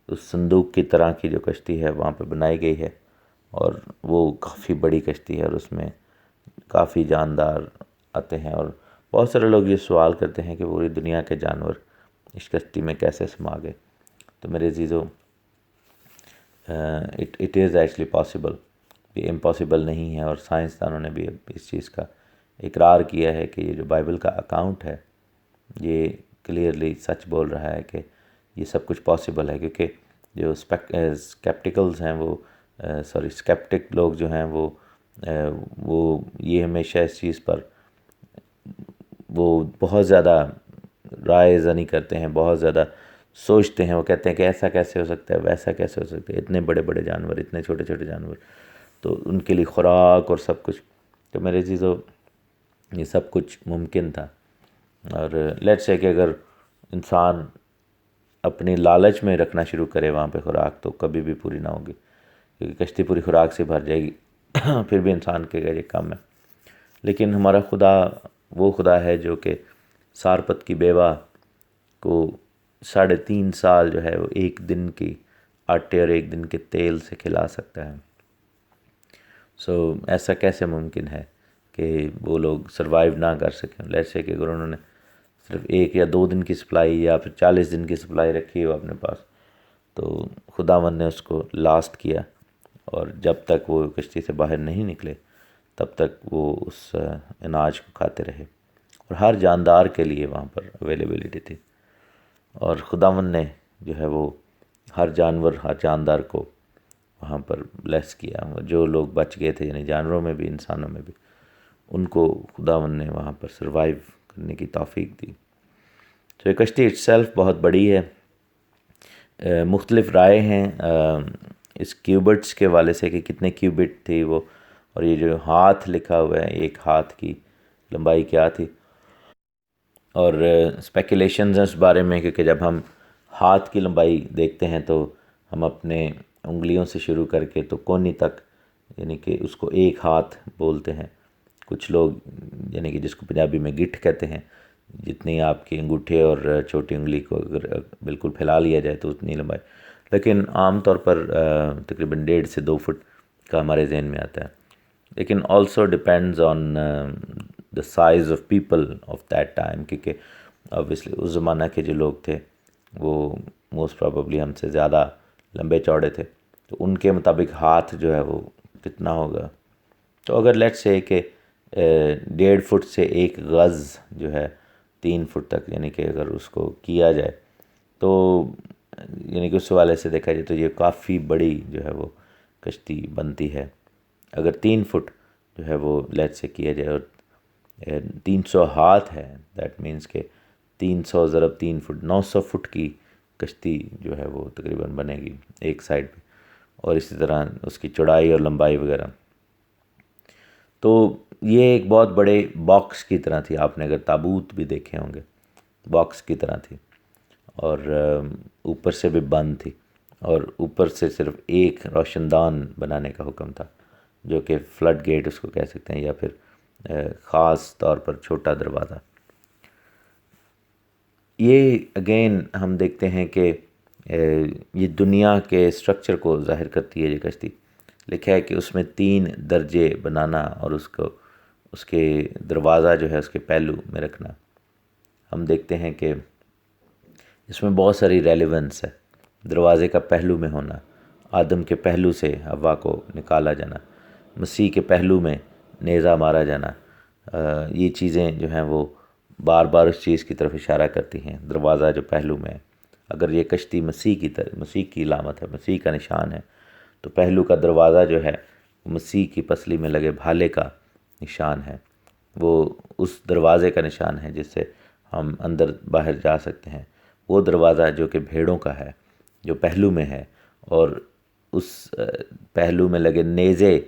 اس صندوق کی طرح کی جو کشتی ہے وہاں پہ بنائی گئی ہے، اور وہ کافی بڑی کشتی ہے، اور اس میں کافی جاندار آتے ہیں، اور بہت سارے لوگ یہ سوال کرتے ہیں کہ پوری دنیا کے جانور اس کشتی میں کیسے سما گئے۔ تو میرے عزیزو، اٹ از ایکچولی پاسبل، یہ امپاسبل نہیں ہے، اور سائنسدانوں نے بھی اس چیز کا اقرار کیا ہے کہ یہ جو بائبل کا اکاؤنٹ ہے یہ کلیئرلی سچ بول رہا ہے کہ یہ سب کچھ پاسبل ہے، کیونکہ جو اسکیپٹیکلز ہیں اسکیپٹک لوگ جو ہیں وہ یہ ہمیشہ اس چیز پر وہ بہت زیادہ رائے زنی کرتے ہیں، بہت زیادہ سوچتے ہیں، وہ کہتے ہیں کہ ایسا کیسے ہو سکتا ہے، ویسا کیسے ہو سکتا ہے، اتنے بڑے بڑے جانور، اتنے چھوٹے چھوٹے جانور، تو ان کے لیے خوراک اور سب کچھ۔ تو میرے عزیزو، یہ سب کچھ ممکن تھا، اور لیٹس سے کہ اگر انسان اپنی لالچ میں رکھنا شروع کرے وہاں پہ خوراک تو کبھی بھی پوری نہ ہوگی، کیونکہ کشتی پوری خوراک سے بھر جائے گی پھر بھی انسان کے یہ کم ہے. لیکن ہمارا خدا وہ خدا ہے جو کہ سارپت کی بیوہ کو 3.5 سال جو ہے وہ ایک دن کی آٹے اور ایک دن کے تیل سے کھلا سکتا ہے. ایسا کیسے ممکن ہے کہ وہ لوگ سروائیو نہ کر سکیں؟ لیٹس کہ اگر انہوں نے صرف 1 یا 2 دن کی سپلائی یا پھر 40 دن کی سپلائی رکھی ہو اپنے پاس، تو خداوند نے اس کو لاسٹ کیا، اور جب تک وہ کشتی سے باہر نہیں نکلے تب تک وہ اس اناج کو کھاتے رہے، اور ہر جاندار کے لیے وہاں پر اویلیبلٹی تھی. اور خداوند نے جو ہے وہ ہر جانور، ہر جاندار کو وہاں پر بلیس کیا. جو لوگ بچ گئے تھے، یعنی جانوروں میں بھی انسانوں میں بھی، ان کو خداوند نے وہاں پر سروائیو کرنے کی توفیق دی. تو یہ کشتی اٹ سیلف بہت بڑی ہے. مختلف رائے ہیں اس کیوبٹس کے والے سے کہ کتنے کیوبٹ تھی وہ، اور یہ جو ہاتھ لکھا ہوا ہے، ایک ہاتھ کی لمبائی کیا تھی. اور اسپیکولیشنز ہیں اس بارے میں، کیونکہ جب ہم ہاتھ کی لمبائی دیکھتے ہیں تو ہم اپنے انگلیوں سے شروع کر کے تو کونی تک، یعنی کہ اس کو ایک ہاتھ بولتے ہیں. کچھ لوگ یعنی کہ جس کو پنجابی میں گٹھ کہتے ہیں، جتنی آپ کی انگوٹھے اور چھوٹی انگلی کو اگر بالکل پھیلا لیا جائے تو اتنی لمبائی، لیکن عام طور پر تقریباً 1.5 سے 2 فٹ کا ہمارے ذہن میں آتا ہے. لیکن also depends on the size of people of that time, کیونکہ اوبویسلی اس زمانہ کے جو لوگ تھے وہ موسٹ پرابیبلی ہم سے زیادہ لمبے چوڑے تھے، تو ان کے مطابق ہاتھ جو ہے وہ کتنا ہوگا. تو اگر لیٹس سے کہ 1.5 فٹ سے 1 گز جو ہے 3 فٹ تک، یعنی کہ اگر اس کو کیا جائے تو یعنی کہ اس حوالے سے دیکھا جائے تو یہ کافی بڑی جو ہے وہ کشتی بنتی ہے. اگر 3 فٹ جو ہے وہ لیٹس سے کیا جائے اور 300 ہاتھ ہے، دیٹ مینس کہ 300 ضرب 3 فٹ 900 فٹ کی کشتی جو ہے وہ تقریباً بنے گی ایک سائڈ پہ، اور اسی طرح اس کی چوڑائی اور لمبائی وغیرہ. تو یہ ایک بہت بڑے باکس کی طرح تھی. آپ نے اگر تابوت بھی دیکھے ہوں گے، باکس کی طرح تھی، اور اوپر سے بھی بند تھی، اور اوپر سے صرف ایک روشن دان بنانے کا حکم تھا، جو کہ فلڈ گیٹ اس کو کہہ سکتے ہیں، یا پھر خاص طور پر چھوٹا دروازہ. یہ اگین ہم دیکھتے ہیں کہ یہ دنیا کے سٹرکچر کو ظاہر کرتی ہے. یہ کشتی لکھا ہے کہ اس میں 3 درجے بنانا اور اس کے دروازہ جو ہے اس کے پہلو میں رکھنا. ہم دیکھتے ہیں کہ اس میں بہت ساری ریلیونس ہے. دروازے کا پہلو میں ہونا، آدم کے پہلو سے حوا کو نکالا جانا، مسیح کے پہلو میں نیزہ مارا جانا، یہ چیزیں جو ہیں وہ بار بار اس چیز کی طرف اشارہ کرتی ہیں. دروازہ جو پہلو میں ہے، اگر یہ کشتی مسیح کی علامت ہے، مسیح کا نشان ہے، تو پہلو کا دروازہ جو ہے مسیح کی پسلی میں لگے بھالے کا نشان ہے. وہ اس دروازے کا نشان ہے جس سے ہم اندر باہر جا سکتے ہیں. وہ دروازہ جو کہ بھیڑوں کا ہے، جو پہلو میں ہے، اور اس پہلو میں لگے نیزے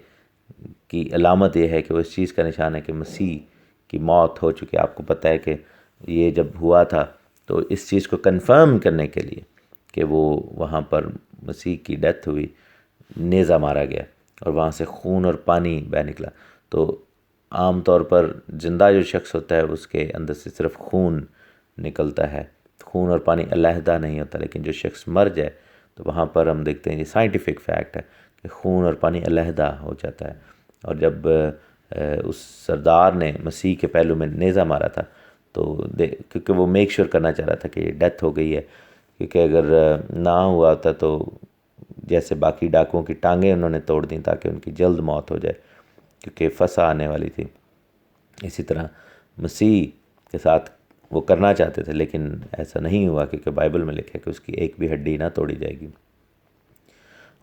کی علامت یہ ہے کہ وہ اس چیز کا نشان ہے کہ مسیح کی موت ہو چکی. آپ کو پتہ ہے کہ یہ جب ہوا تھا تو اس چیز کو کنفرم کرنے کے لیے کہ وہ وہاں پر مسیح کی ڈیتھ ہوئی، نیزہ مارا گیا اور وہاں سے خون اور پانی بہہ نکلا. تو عام طور پر زندہ جو شخص ہوتا ہے اس کے اندر سے صرف خون نکلتا ہے، خون اور پانی علیحدہ نہیں ہوتا. لیکن جو شخص مر جائے تو وہاں پر ہم دیکھتے ہیں، یہ سائنٹیفک فیکٹ ہے کہ خون اور پانی علیحدہ ہو جاتا ہے. اور جب اس سردار نے مسیح کے پہلو میں نیزہ مارا تھا تو کیونکہ وہ میک شور کرنا چاہ رہا تھا کہ یہ ڈیتھ ہو گئی ہے، کیونکہ اگر نہ ہوا ہوتا تو جیسے باقی ڈاکوؤں کی ٹانگیں انہوں نے توڑ دیں تاکہ ان کی جلد موت ہو جائے، کیونکہ فسا آنے والی تھی. اسی طرح مسیح کے ساتھ وہ کرنا چاہتے تھے، لیکن ایسا نہیں ہوا، کیونکہ بائبل میں لکھا ہے کہ اس کی ایک بھی ہڈی نہ توڑی جائے گی.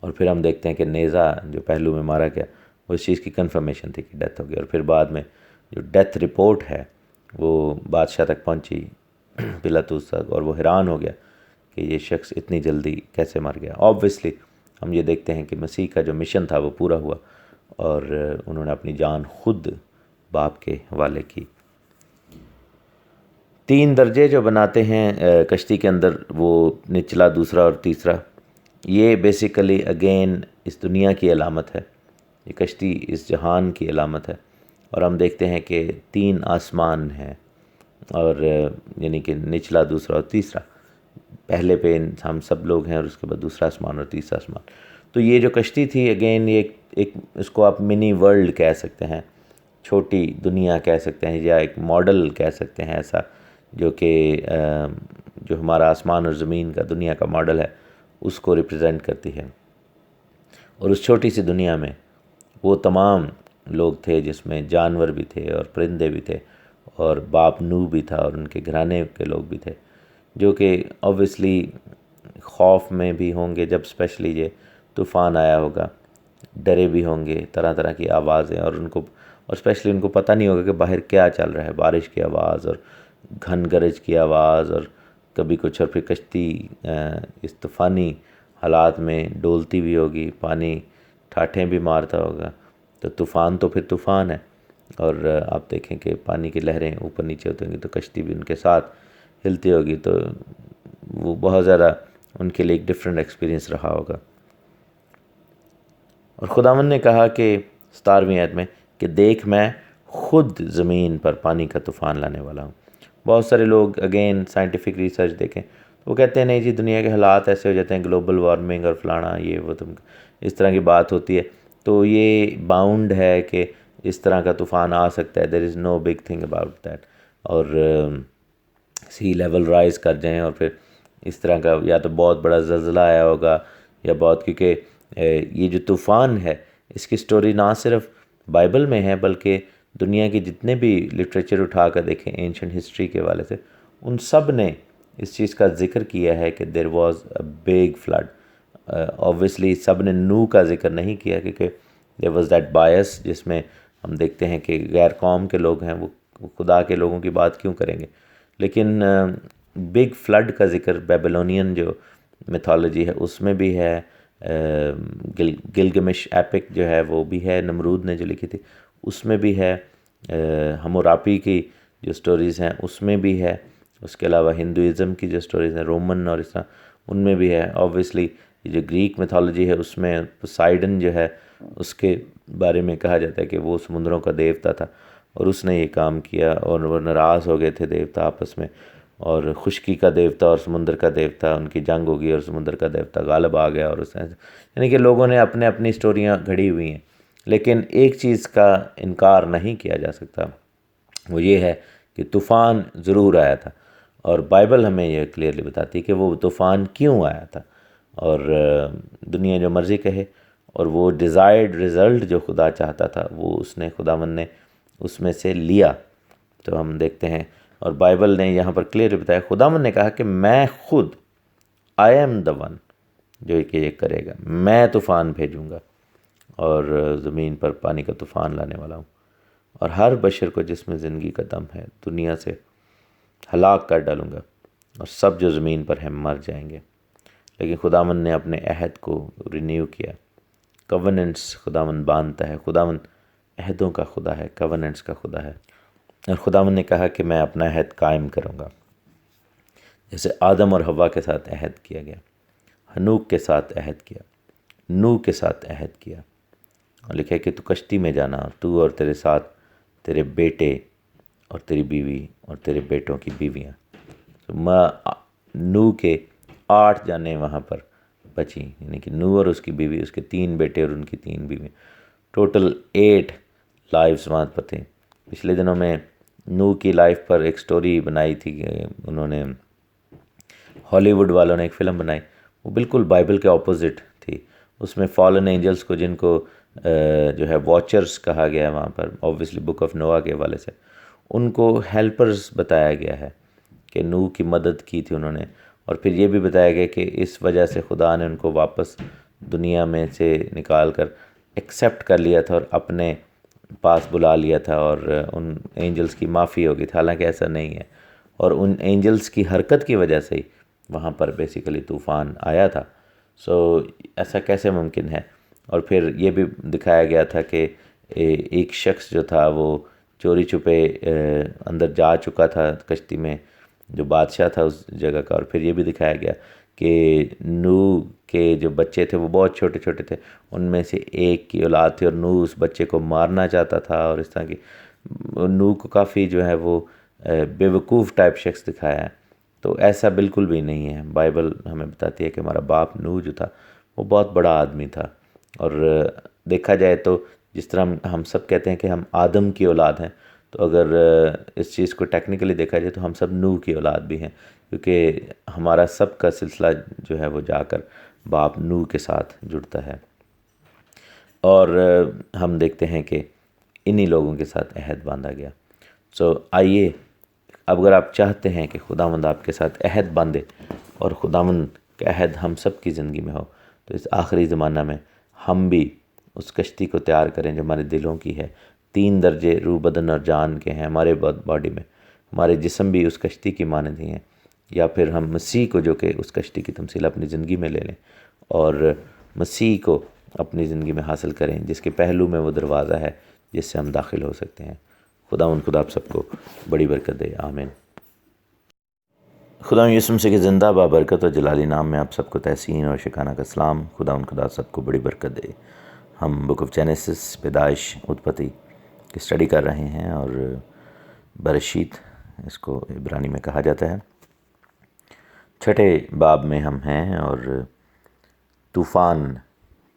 اور پھر ہم دیکھتے ہیں کہ نیزہ جو پہلو میں مارا گیا وہ اس چیز کی کنفرمیشن تھی کہ ڈیتھ ہو گئی. اور پھر بعد میں جو ڈیتھ رپورٹ ہے وہ بادشاہ تک پہنچی، پلاطس تک، اور وہ حیران ہو گیا کہ یہ شخص اتنی جلدی کیسے مر گیا. آبویسلی ہم یہ دیکھتے ہیں کہ مسیح کا جو مشن تھا وہ پورا ہوا، اور انہوں نے اپنی جان خود باپ کے حوالے کی. 3 درجے جو بناتے ہیں کشتی کے اندر، وہ نچلا، دوسرا اور تیسرا. یہ بیسیکلی اگین اس دنیا کی علامت ہے، یہ کشتی اس جہان کی علامت ہے، اور ہم دیکھتے ہیں کہ 3 آسمان ہیں، اور یعنی کہ نچلا، دوسرا اور تیسرا، پہلے پہ ہم سب لوگ ہیں، اور اس کے بعد دوسرا آسمان اور تیسرا آسمان۔ تو یہ جو کشتی تھی اگین یہ ایک اس کو آپ منی ورلڈ کہہ سکتے ہیں، چھوٹی دنیا کہہ سکتے ہیں، یا ایک ماڈل کہہ سکتے ہیں ایسا، جو کہ جو ہمارا آسمان اور زمین کا دنیا کا ماڈل ہے اس کو ریپرزینٹ کرتی ہے۔ اور اس چھوٹی سی دنیا میں وہ تمام لوگ تھے جس میں جانور بھی تھے اور پرندے بھی تھے اور باپ نوح بھی تھا اور ان کے گھرانے کے لوگ بھی تھے، جو کہ آبویسلی خوف میں بھی ہوں گے جب اسپیشلی یہ طوفان آیا ہوگا، ڈرے بھی ہوں گے، طرح طرح کی آوازیں، اور اسپیشلی ان کو پتہ نہیں ہوگا کہ باہر کیا چل رہا ہے، بارش کی آواز اور گھن گرج کی آواز اور کبھی کچھ، اور پھر کشتی اس طوفانی حالات میں ڈولتی بھی ہوگی، پانی ٹھاٹھیں بھی مارتا ہوگا، تو طوفان تو پھر طوفان ہے، اور آپ دیکھیں کہ پانی کی لہریں اوپر نیچے ہوتی ہوں گی تو کشتی بھی ان کے ساتھ ہلتی ہوگی، تو وہ بہت زیادہ ان کے لیے ایک ڈفرینٹ ایکسپیرینس رہا ہوگا۔ اور خداوند نے کہا کہ 17ویں آیت میں کہ دیکھ میں خود زمین پر پانی کا طوفان لانے والا ہوں۔ بہت سارے لوگ اگین سائنٹیفک ریسرچ دیکھیں، وہ کہتے ہیں نہیں جی دنیا کے حالات ایسے ہو جاتے ہیں، گلوبل وارمنگ اور فلانا یہ وہ، تم اس طرح کی بات ہوتی ہے، تو یہ باؤنڈ ہے کہ اس طرح کا طوفان آ سکتا ہے، دیر از نو بگ تھنگ اباؤٹ دیٹ، اور سی لیول رائز کر جائیں، اور پھر اس طرح کا یا تو بہت بڑا زلزلہ آیا ہوگا یا بہت، کیونکہ یہ جو طوفان ہے اس کی سٹوری نہ صرف بائبل میں ہے بلکہ دنیا کی جتنے بھی لٹریچر اٹھا کر دیکھیں اینشنٹ ہسٹری کے حوالے سے، ان سب نے اس چیز کا ذکر کیا ہے کہ there was a big flood. Obviously سب نے نوح کا ذکر نہیں کیا کیونکہ دیر واز دیٹ بائس، جس میں ہم دیکھتے ہیں کہ غیر قوم کے لوگ ہیں وہ خدا کے لوگوں کی بات کیوں کریں گے، لیکن بگ فلڈ کا ذکر بیبلونین جو میتھالوجی ہے اس میں بھی ہے، گلگمش ایپک جو ہے وہ بھی ہے، نمرود نے جو لکھی تھی اس میں بھی ہے، ہموراپی کی جو سٹوریز ہیں اس میں بھی ہے، اس کے علاوہ ہندوازم کی جو سٹوریز ہیں رومن اور اس طرح ان میں بھی ہے۔ آبویسلی یہ جو گریک میتھالوجی ہے اس میں پوسائیڈن جو ہے اس کے بارے میں کہا جاتا ہے کہ وہ سمندروں کا دیوتا تھا اور اس نے یہ کام کیا، اور وہ ناراض ہو گئے تھے دیوتا آپس میں، اور خشکی کا دیوتا اور سمندر کا دیوتا، ان کی جنگ ہوگی اور سمندر کا دیوتا غالب آ گیا، اور اس یعنی کہ لوگوں نے اپنے اپنی سٹوریاں گھڑی ہوئی ہیں، لیکن ایک چیز کا انکار نہیں کیا جا سکتا، وہ یہ ہے کہ طوفان ضرور آیا تھا، اور بائبل ہمیں یہ کلیئرلی بتاتی ہے کہ وہ طوفان کیوں آیا تھا، اور دنیا جو مرضی کہے، اور وہ ڈیزائرڈ رزلٹ جو خدا چاہتا تھا وہ اس نے خداوند نے اس میں سے لیا۔ تو ہم دیکھتے ہیں، اور بائبل نے یہاں پر کلیئرلی بتایا، خداوند نے کہا کہ میں خود آئی ایم دا ون جو کہ یہ کرے گا، میں طوفان بھیجوں گا اور زمین پر پانی کا طوفان لانے والا ہوں، اور ہر بشر کو جس میں زندگی کا دم ہے دنیا سے ہلاک کر ڈالوں گا، اور سب جو زمین پر ہیں مر جائیں گے۔ لیکن خداوند نے اپنے عہد کو رینیو کیا، کووننٹس خداوند باندھتا ہے، خداوند عہدوں کا خدا ہے، کووننٹس کا خدا ہے، اور خداوند نے کہا کہ میں اپنا عہد قائم کروں گا، جیسے آدم اور حوا کے ساتھ عہد کیا گیا، ہنوک کے ساتھ عہد کیا، نوح کے ساتھ عہد کیا، اور لکھا ہے کہ تو کشتی میں جانا، تو اور تیرے ساتھ تیرے بیٹے اور تیری بیوی اور تیرے بیٹوں کی بیویاں۔ تو نوح کے 8 جانیں وہاں پر بچیں، یعنی کہ نوح اور اس کی بیوی، اس کے 3 بیٹے اور ان کی 3 بیویاں، ٹوٹل 8 لائفز وہاں پر تھیں۔ پچھلے دنوں میں نوح کی لائف پر ایک سٹوری بنائی تھی کہ انہوں نے ہالی ووڈ والوں نے ایک فلم بنائی، وہ بالکل بائبل کے اپوزٹ تھی، اس میں فالن اینجلز کو جن کو جو ہے واچرز کہا گیا ہے وہاں پر، آبویسلی بک آف نوآ کے حوالے سے، ان کو ہیلپرز بتایا گیا ہے کہ نوح کی مدد کی تھی انہوں نے، اور پھر یہ بھی بتایا گیا کہ اس وجہ سے خدا نے ان کو واپس دنیا میں سے نکال کر ایکسیپٹ کر لیا تھا اور اپنے پاس بلا لیا تھا، اور ان اینجلز کی معافی ہو گئی تھی، حالانکہ ایسا نہیں ہے، اور ان اینجلز کی حرکت کی وجہ سے ہی وہاں پر بیسیکلی طوفان آیا تھا۔ سو ایسا کیسے ممکن ہے؟ اور پھر یہ بھی دکھایا گیا تھا کہ ایک شخص جو تھا وہ چوری چھپے اندر جا چکا تھا کشتی میں، جو بادشاہ تھا اس جگہ کا، اور پھر یہ بھی دکھایا گیا کہ نوح کے جو بچے تھے وہ بہت چھوٹے چھوٹے تھے، ان میں سے ایک کی اولاد تھی اور نوح اس بچے کو مارنا چاہتا تھا، اور اس طرح کی نوح کو کافی جو ہے وہ بیوقوف ٹائپ شخص دکھایا ہے۔ تو ایسا بالکل بھی نہیں ہے، بائبل ہمیں بتاتی ہے کہ ہمارا باپ نوح جو تھا وہ بہت بڑا آدمی تھا، اور دیکھا جائے تو جس طرح ہم سب کہتے ہیں کہ ہم آدم کی اولاد ہیں، تو اگر اس چیز کو ٹیکنیکلی دیکھا جائے تو ہم سب نوح کی اولاد بھی ہیں، کیونکہ ہمارا سب کا سلسلہ جو ہے وہ جا کر باپ نوح کے ساتھ جڑتا ہے۔ اور ہم دیکھتے ہیں کہ انہی لوگوں کے ساتھ عہد باندھا گیا۔ آئیے، اب اگر آپ چاہتے ہیں کہ خداوند آپ کے ساتھ عہد باندھے اور خداوند کا عہد ہم سب کی زندگی میں ہو، تو اس آخری زمانہ میں ہم بھی اس کشتی کو تیار کریں جو ہمارے دلوں کی ہے۔ 3 درجے روح، بدن اور جان کے ہیں ہمارے باڈی میں، ہمارے جسم بھی اس کشتی کی مانند ہی ہیں، یا پھر ہم مسیح کو جو کہ اس کشتی کی تمثیل اپنی زندگی میں لے لیں اور مسیح کو اپنی زندگی میں حاصل کریں، جس کے پہلو میں وہ دروازہ ہے جس سے ہم داخل ہو سکتے ہیں۔ خدا آپ سب کو بڑی برکت دے، آمین۔ خدا یسوع مسیح کے زندہ بابرکت اور جلالی نام میں آپ سب کو تحسین اور شکانہ کا سلام۔ خدا سب کو بڑی برکت دے۔ ہم بک آف جینیسس، پیدائش، اتپتی کی اسٹڈی کر رہے ہیں، اور برشید اس کو عبرانی میں کہا جاتا ہے۔ 6 باب میں ہم ہیں، اور طوفان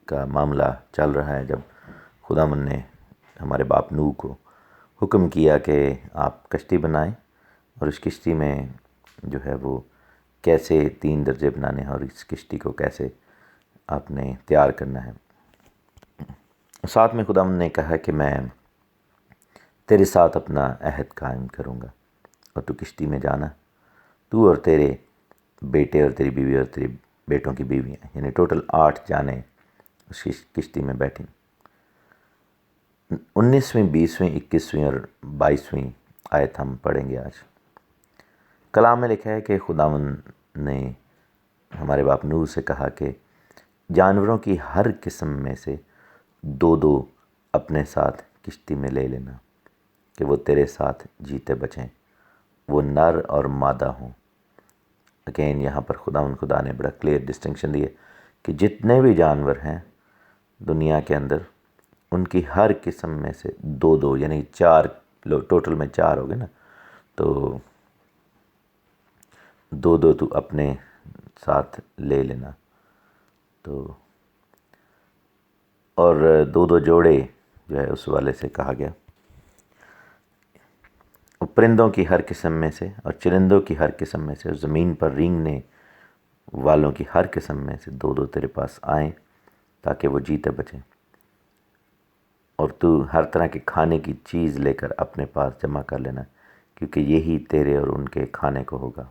کا معاملہ چل رہا ہے، جب خداوند نے ہمارے باپ نوح کو حکم کیا کہ آپ کشتی بنائیں، اور اس کشتی میں جو ہے وہ کیسے 3 درجے بنانے ہیں، اور اس کشتی کو کیسے آپ نے تیار کرنا ہے۔ ساتھ میں خداوند نے کہا کہ میں تیرے ساتھ اپنا عہد قائم کروں گا، اور تو کشتی میں جانا، تو اور تیرے بیٹے اور تیری بیوی اور تیرے بیٹوں کی بیویاں، یعنی ٹوٹل 8 جانیں اس کشتی میں بیٹھیں۔ 19ویں، 20ویں، 21ویں اور 22ویں آیت ہم پڑھیں گے آج۔ کلام میں لکھا ہے کہ خداوند نے ہمارے باپ نوح سے کہا کہ جانوروں کی ہر قسم میں سے 2 اپنے ساتھ کشتی میں لے لینا، کہ وہ تیرے ساتھ جیتے بچیں، وہ نر اور مادہ ہوں۔ اگین یہاں پر خدا نے بڑا کلیئر ڈسٹنکشن دی ہے کہ جتنے بھی جانور ہیں دنیا کے اندر، ان کی ہر قسم میں سے 2 یعنی 4 ٹوٹل میں 4 ہو گئے نا، تو 2 تو اپنے ساتھ لے لینا۔ تو اور 2 جوڑے جو ہے اس والے سے کہا گیا، پرندوں کی ہر قسم میں سے اور چرندوں کی ہر قسم میں سے اور زمین پر رینگنے والوں کی ہر قسم میں سے 2 تیرے پاس آئیں، تاکہ وہ جیتے بچیں، اور تو ہر طرح کے کھانے کی چیز لے کر اپنے پاس جمع کر لینا، کیونکہ یہی تیرے اور ان کے کھانے کو ہوگا۔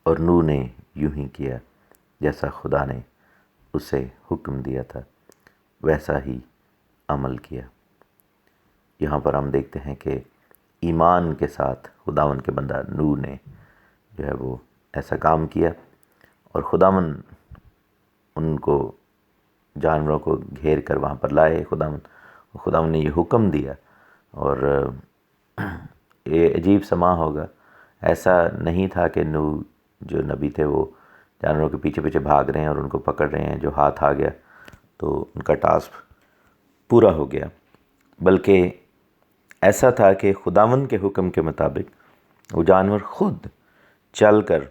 اور نوح نے یوں ہی کیا، جیسا خدا نے اسے حکم دیا تھا ویسا ہی عمل کیا۔ یہاں پر ہم دیکھتے ہیں کہ ایمان کے ساتھ خداوند کے بندہ نوح نے جو ہے وہ ایسا کام کیا، اور ان کو جانوروں کو گھیر کر وہاں پر لائے۔ خداوند نے یہ حکم دیا، اور یہ عجیب سما ہوگا، ایسا نہیں تھا کہ نوح جو نبی تھے وہ جانوروں کے پیچھے پیچھے بھاگ رہے ہیں اور ان کو پکڑ رہے ہیں، جو ہاتھ آ گیا تو ان کا ٹاسک پورا ہو گیا، بلکہ ایسا تھا کہ خداوند کے حکم کے مطابق وہ جانور خود چل کر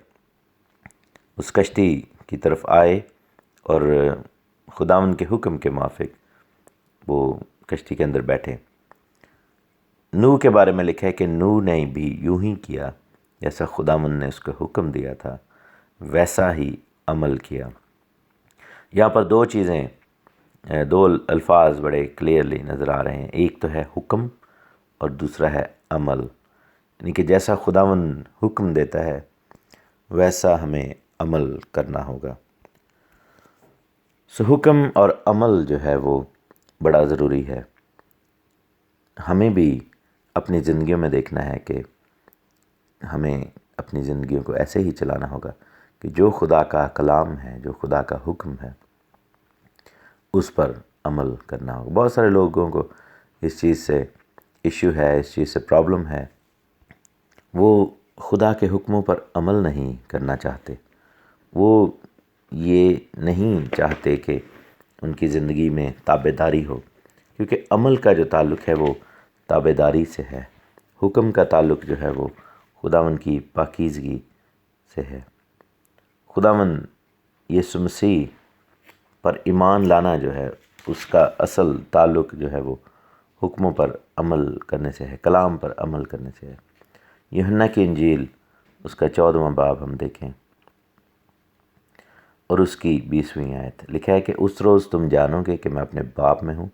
اس کشتی کی طرف آئے، اور خداوند کے حکم کے موافق وہ کشتی کے اندر بیٹھے۔ نوح کے بارے میں لکھا ہے کہ نوح نے بھی یوں ہی کیا، جیسا خداوند نے اس کو حکم دیا تھا ویسا ہی عمل کیا۔ یہاں پر 2 چیزیں، 2 الفاظ بڑے کلیئرلی نظر آ رہے ہیں، ایک تو ہے حکم اور دوسرا ہے عمل، یعنی کہ جیسا خداوند حکم دیتا ہے ویسا ہمیں عمل کرنا ہوگا۔ حکم اور عمل جو ہے وہ بڑا ضروری ہے۔ ہمیں بھی اپنی زندگیوں میں دیکھنا ہے کہ ہمیں اپنی زندگیوں کو ایسے ہی چلانا ہوگا کہ جو خدا کا کلام ہے، جو خدا کا حکم ہے، اس پر عمل کرنا ہوگا۔ بہت سارے لوگوں کو اس چیز سے ایشو ہے، اس چیز سے پرابلم ہے، وہ خدا کے حکموں پر عمل نہیں کرنا چاہتے، وہ یہ نہیں چاہتے کہ ان کی زندگی میں تابع داری ہو، کیونکہ عمل کا جو تعلق ہے وہ تابع داری سے ہے، حکم کا تعلق جو ہے وہ خداوند کی پاکیزگی سے ہے۔ خداوند یسوع مسیح پر ایمان لانا جو ہے اس کا اصل تعلق جو ہے وہ حکموں پر عمل کرنے سے ہے، کلام پر عمل کرنے سے ہے۔ یوحنا کی انجیل اس کا 14واں باب ہم دیکھیں اور اس کی 20ویں آیت، لکھا ہے کہ اس روز تم جانو گے کہ میں اپنے باپ میں ہوں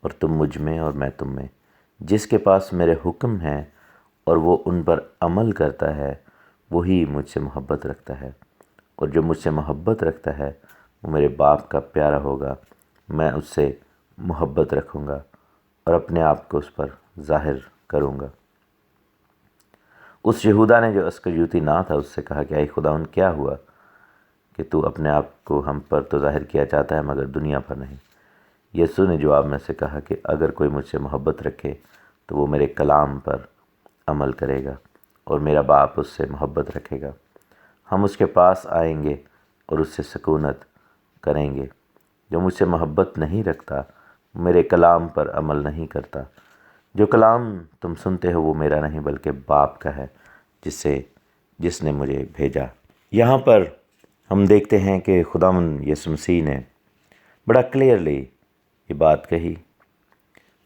اور تم مجھ میں اور میں تم میں۔ جس کے پاس میرے حکم ہیں اور وہ ان پر عمل کرتا ہے وہی مجھ سے محبت رکھتا ہے، اور جو مجھ سے محبت رکھتا ہے وہ میرے باپ کا پیارا ہوگا، میں اس سے محبت رکھوں گا اور اپنے آپ کو اس پر ظاہر کروں گا۔ اس یہودا نے جو اسکریوتی نہ تھا اس سے کہا کہ اے خداوند کیا ہوا کہ تو اپنے آپ کو ہم پر تو ظاہر کیا چاہتا ہے مگر دنیا پر نہیں؟ یسوع نے جواب میں سے کہا کہ اگر کوئی مجھ سے محبت رکھے تو وہ میرے کلام پر عمل کرے گا اور میرا باپ اس سے محبت رکھے گا، ہم اس کے پاس آئیں گے اور اس سے سکونت کریں گے۔ جو مجھ سے محبت نہیں رکھتا میرے کلام پر عمل نہیں کرتا۔ جو کلام تم سنتے ہو وہ میرا نہیں بلکہ باپ کا ہے جس نے مجھے بھیجا۔ یہاں پر ہم دیکھتے ہیں کہ خداوند یسوع مسیح نے بڑا کلیئرلی یہ بات کہی،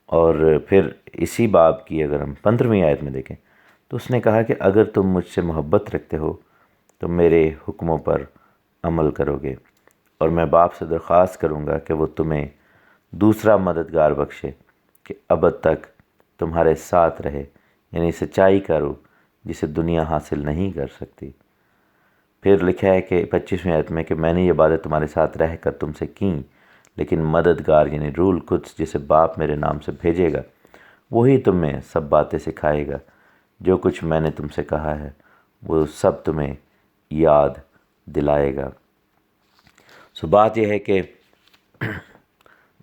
اور پھر اسی باب کی اگر ہم 15ویں آیت میں دیکھیں تو اس نے کہا کہ اگر تم مجھ سے محبت رکھتے ہو تو میرے حکموں پر عمل کرو گے، اور میں باپ سے درخواست کروں گا کہ وہ تمہیں دوسرا مددگار بخشے کہ ابد تک تمہارے ساتھ رہے، یعنی سچائی کا روح جسے دنیا حاصل نہیں کر سکتی۔ پھر لکھا ہے کہ 25ویں آیت میں کہ میں نے یہ باتیں تمہارے ساتھ رہ کر تم سے کیں، لیکن مددگار یعنی روح القدس جسے باپ میرے نام سے بھیجے گا وہی تمہیں سب باتیں سکھائے گا، جو کچھ میں نے تم سے کہا ہے وہ سب تمہیں یاد دلائے گا۔ بات یہ ہے کہ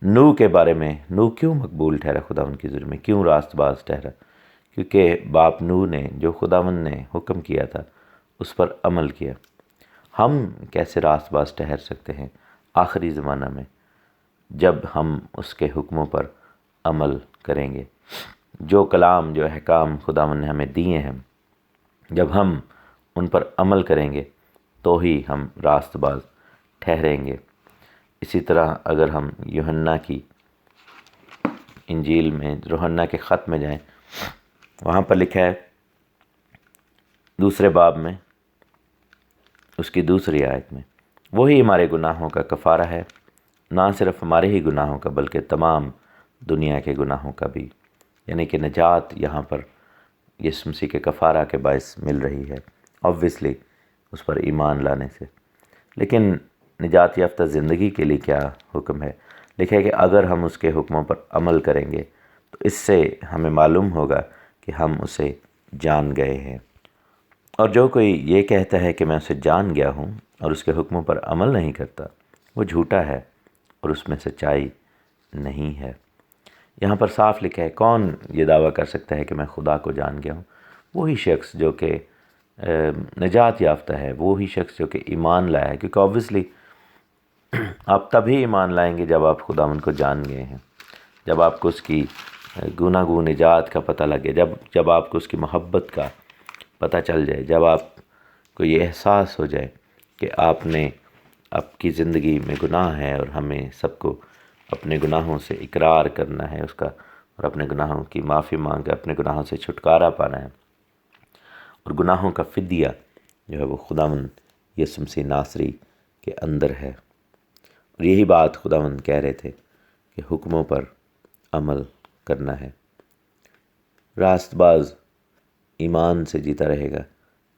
نوح کے بارے میں، نوح کیوں مقبول ٹھہرا خداوند کی نظر میں، کیوں راست باز ٹھہرا؟ کیونکہ باپ نوح نے جو خداوند نے حکم کیا تھا اس پر عمل کیا۔ ہم کیسے راست باز ٹھہر سکتے ہیں آخری زمانہ میں؟ جب ہم اس کے حکموں پر عمل کریں گے، جو کلام جو احکام خداوند نے ہمیں دیے ہیں، جب ہم ان پر عمل کریں گے تو ہی ہم راست باز ٹھہریں گے۔ اسی طرح اگر ہم یوحنا کی انجیل میں، یوحنا کے خط میں جائیں، وہاں پر لکھا ہے 2 باب میں اس کی 2 آیت میں، وہی ہمارے گناہوں کا کفارہ ہے، نہ صرف ہمارے ہی گناہوں کا بلکہ تمام دنیا کے گناہوں کا بھی، یعنی کہ نجات یہاں پر یسوع مسیح کے کفارہ کے باعث مل رہی ہے، obviously اس پر ایمان لانے سے۔ لیکن نجات یافتہ زندگی کے لیے کیا حکم ہے؟ لکھا ہے کہ اگر ہم اس کے حکموں پر عمل کریں گے تو اس سے ہمیں معلوم ہوگا کہ ہم اسے جان گئے ہیں، اور جو کوئی یہ کہتا ہے کہ میں اسے جان گیا ہوں اور اس کے حکموں پر عمل نہیں کرتا وہ جھوٹا ہے اور اس میں سچائی نہیں ہے۔ یہاں پر صاف لکھا ہے، کون یہ دعویٰ کر سکتا ہے کہ میں خدا کو جان گیا ہوں؟ وہی شخص جو کہ نجات یافتہ ہے، وہی شخص جو کہ ایمان لایا ہے، کیونکہ obviously آپ تبھی ایمان لائیں گے جب آپ خداوند کو جان گئے ہیں، جب آپ کو اس کی گناہ نجات کا پتہ لگے، جب آپ کو اس کی محبت کا پتہ چل جائے، جب آپ کو یہ احساس ہو جائے کہ آپ کی زندگی میں گناہ ہے اور ہمیں سب کو اپنے گناہوں سے اقرار کرنا ہے اس کا، اور اپنے گناہوں کی معافی مانگ کے اپنے گناہوں سے چھٹکارا پانا ہے، اور گناہوں کا فدیہ جو ہے وہ خداوند یسوع مسیح ناصری کے اندر ہے۔ اور یہی بات خداوند کہہ رہے تھے کہ حکموں پر عمل کرنا ہے۔ راست باز ایمان سے جیتا رہے گا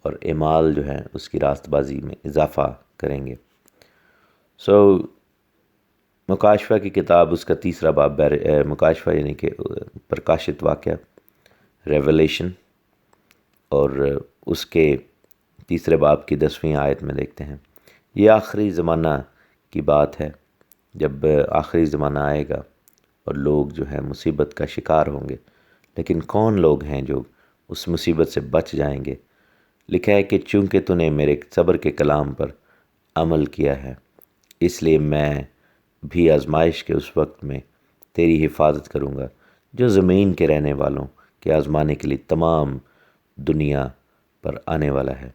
اور اعمال جو ہے اس کی راست بازی میں اضافہ کریں گے۔ مکاشفہ کی کتاب اس کا 3 باب، مکاشفہ یعنی کہ پرکاشت واقعہ، ریولیشن، اور اس کے 3 باب کی 10ویں آیت میں دیکھتے ہیں، یہ آخری زمانہ کی بات ہے، جب آخری زمانہ آئے گا اور لوگ جو ہے مصیبت کا شکار ہوں گے، لیکن کون لوگ ہیں جو اس مصیبت سے بچ جائیں گے؟ لکھا ہے کہ چونکہ تو نے میرے صبر کے کلام پر عمل کیا ہے، اس لیے میں بھی آزمائش کے اس وقت میں تیری حفاظت کروں گا جو زمین کے رہنے والوں کے آزمانے کے لیے تمام دنیا پر آنے والا ہے۔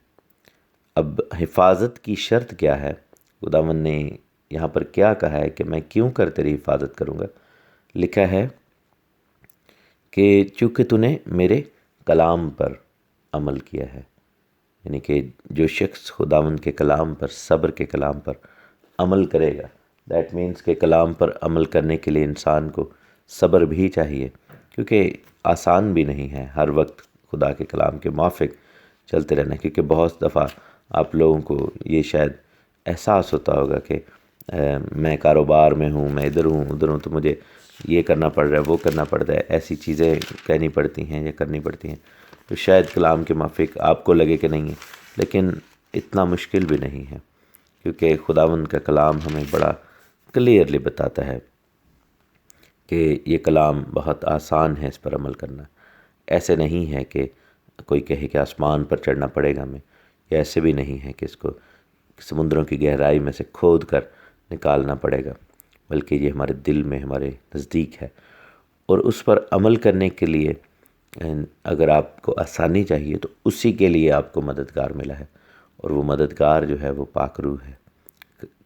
اب حفاظت کی شرط کیا ہے؟ خداوند نے یہاں پر کیا کہا ہے کہ میں کیوں کر تیری حفاظت کروں گا؟ لکھا ہے کہ چونکہ تو نے میرے کلام پر عمل کیا ہے، یعنی کہ جو شخص خداوند کے کلام پر، صبر کے کلام پر عمل کرے گا، دیٹ مینس کہ کلام پر عمل کرنے کے لیے انسان کو صبر بھی چاہیے، کیونکہ آسان بھی نہیں ہے ہر وقت خدا کے کلام کے موافق چلتے رہنا، کیونکہ بہت دفعہ آپ لوگوں کو یہ شاید احساس ہوتا ہوگا کہ میں کاروبار میں ہوں، میں ادھر ہوں ادھر ہوں، تو مجھے یہ کرنا پڑ رہا ہے، وہ کرنا پڑتا ہے، ایسی چیزیں کہنی پڑتی ہیں یا کرنی پڑتی ہیں، تو شاید کلام کے موافق آپ کو لگے کہ نہیں ہے، لیکن اتنا مشکل بھی نہیں ہے، کیونکہ خداوند کا کلام ہمیں بڑا کلیئرلی بتاتا ہے کہ یہ کلام بہت آسان ہے اس پر عمل کرنا۔ ایسے نہیں ہے کہ کوئی کہے کہ آسمان پر چڑھنا پڑے گا ہمیں، یا ایسے بھی نہیں ہے کہ اس کو سمندروں کی گہرائی میں سے کھود کر نکالنا پڑے گا، بلکہ یہ ہمارے دل میں، ہمارے نزدیک ہے، اور اس پر عمل کرنے کے لیے اگر آپ کو آسانی چاہیے تو اسی کے لیے آپ کو مددگار ملا ہے، اور وہ مددگار جو ہے وہ پاک روح ہے،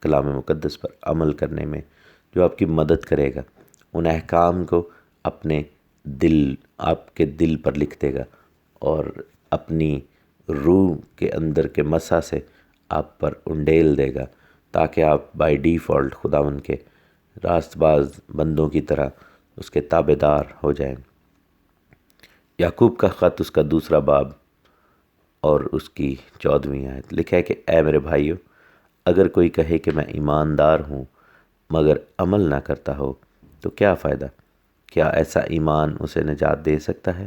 کلام مقدس پر عمل کرنے میں جو آپ کی مدد کرے گا، ان احکام کو اپنے دل، آپ کے دل پر لکھ دے گا، اور اپنی روح کے اندر کے مسح سے آپ پر انڈیل دے گا، تاکہ آپ بائی ڈیفالٹ خداوند کے راست باز بندوں کی طرح اس کے تابع دار ہو جائیں۔ یعقوب کا خط، اس کا 2 باب اور اس کی 14ویں آیت، لکھا ہے کہ اے میرے بھائیو، اگر کوئی کہے کہ میں ایماندار ہوں مگر عمل نہ کرتا ہو تو کیا فائدہ؟ کیا ایسا ایمان اسے نجات دے سکتا ہے؟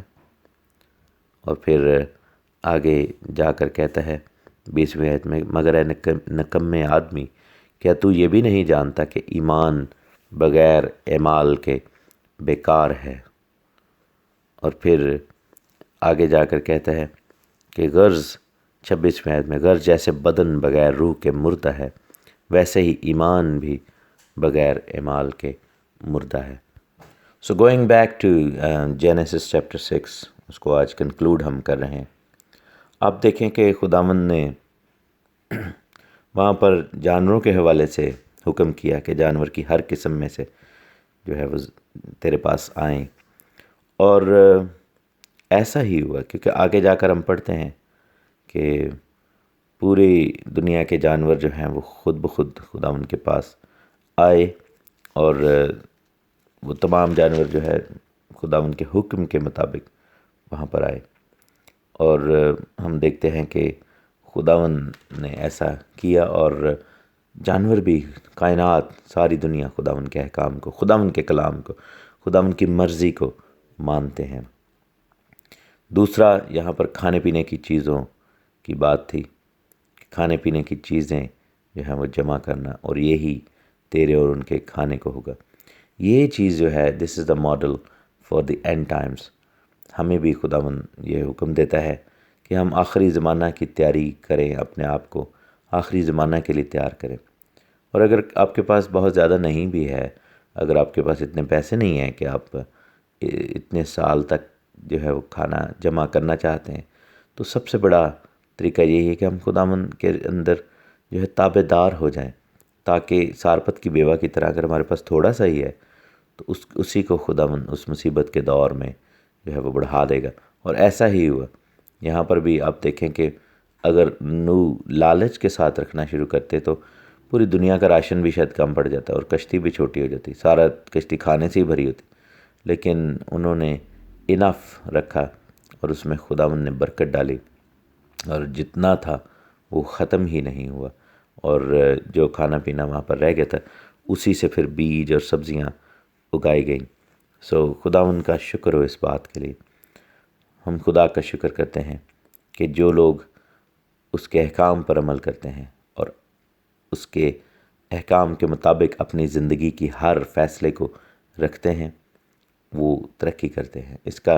اور پھر آگے جا کر کہتا ہے 20ویں آیت میں، مگر اے نکمے آدمی، کیا تو یہ بھی نہیں جانتا کہ ایمان بغیر اعمال کے بیکار ہے؟ اور پھر آگے جا کر کہتا ہے کہ غرض 26ویں آیت میں، غرض جیسے بدن بغیر روح کے مردہ ہے، ویسے ہی ایمان بھی بغیر اعمال کے مردہ ہے۔ So going back to Genesis chapter 6، اس کو آج کنکلوڈ ہم کر رہے ہیں۔ آپ دیکھیں کہ خداوند نے وہاں پر جانوروں کے حوالے سے حکم کیا کہ جانور کی ہر قسم میں سے جو ہے وہ تیرے پاس آئیں، اور ایسا ہی ہوا، کیونکہ آگے جا کر ہم پڑھتے ہیں کہ پوری دنیا کے جانور جو ہیں وہ خود بخود خداوند کے پاس آئے، اور وہ تمام جانور جو ہے خداوند کے حکم کے مطابق وہاں پر آئے، اور ہم دیکھتے ہیں کہ خداوند نے ایسا کیا، اور جانور بھی، کائنات، ساری دنیا خداوند کے احکام کو، خداوند کے کلام کو، خداوند کی مرضی کو مانتے ہیں۔ دوسرا، یہاں پر کھانے پینے کی چیزوں کی بات تھی، کھانے پینے کی چیزیں جو ہیں وہ جمع کرنا، اور یہی تیرے اور ان کے کھانے کو ہوگا۔ یہ چیز جو ہے، this is the model for the end times. ہمیں بھی خداوند یہ حکم دیتا ہے کہ ہم آخری زمانہ کی تیاری کریں، اپنے آپ کو آخری زمانہ کے لیے تیار کریں۔ اور اگر آپ کے پاس بہت زیادہ نہیں بھی ہے، اگر آپ کے پاس اتنے پیسے نہیں ہیں کہ آپ اتنے سال تک جو ہے وہ کھانا جمع کرنا چاہتے ہیں، تو سب سے بڑا طریقہ یہی ہے کہ ہم خداوند کے اندر جو ہے تابع دار ہو جائیں، تاکہ سارپت کی بیوہ کی طرح اگر ہمارے پاس تھوڑا سا ہی ہے تو اسی کو خداوند اس مصیبت کے دور میں جو ہے وہ بڑھا دے گا، اور ایسا ہی ہوا۔ یہاں پر بھی آپ دیکھیں کہ اگر لالچ کے ساتھ رکھنا شروع کرتے تو پوری دنیا کا راشن بھی شاید کم پڑ جاتا، اور کشتی بھی چھوٹی ہو جاتی، سارا کشتی کھانے سے ہی بھری ہوتی، لیکن انہوں نے انف رکھا، اور اس میں خداوند نے برکت ڈالی، اور جتنا تھا وہ ختم ہی نہیں ہوا، اور جو کھانا پینا وہاں پر رہ گیا تھا اسی سے پھر بیج اور سبزیاں اگائی گئیں۔ سو خداوند کا شکر ہو اس بات کے لیے۔ ہم خدا کا شکر کرتے ہیں کہ جو لوگ اس کے احکام پر عمل کرتے ہیں اور اس کے احکام کے مطابق اپنی زندگی کی ہر فیصلے کو رکھتے ہیں، وہ ترقی کرتے ہیں۔ اس کا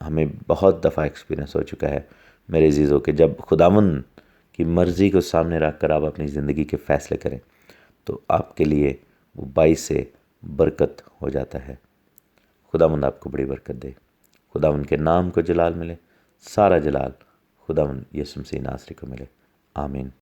ہمیں بہت دفعہ ایکسپیرینس ہو چکا ہے میرے عزیزوں، کہ جب خداوند کی مرضی کو سامنے رکھ کر آپ اپنی زندگی کے فیصلے کریں تو آپ کے لیے وہ باعث برکت ہو جاتا ہے۔ خداوند آپ کو بڑی برکت دے، خداوند کے نام کو جلال ملے، سارا جلال خداوند یسوع مسیح ناصری کو ملے، آمین۔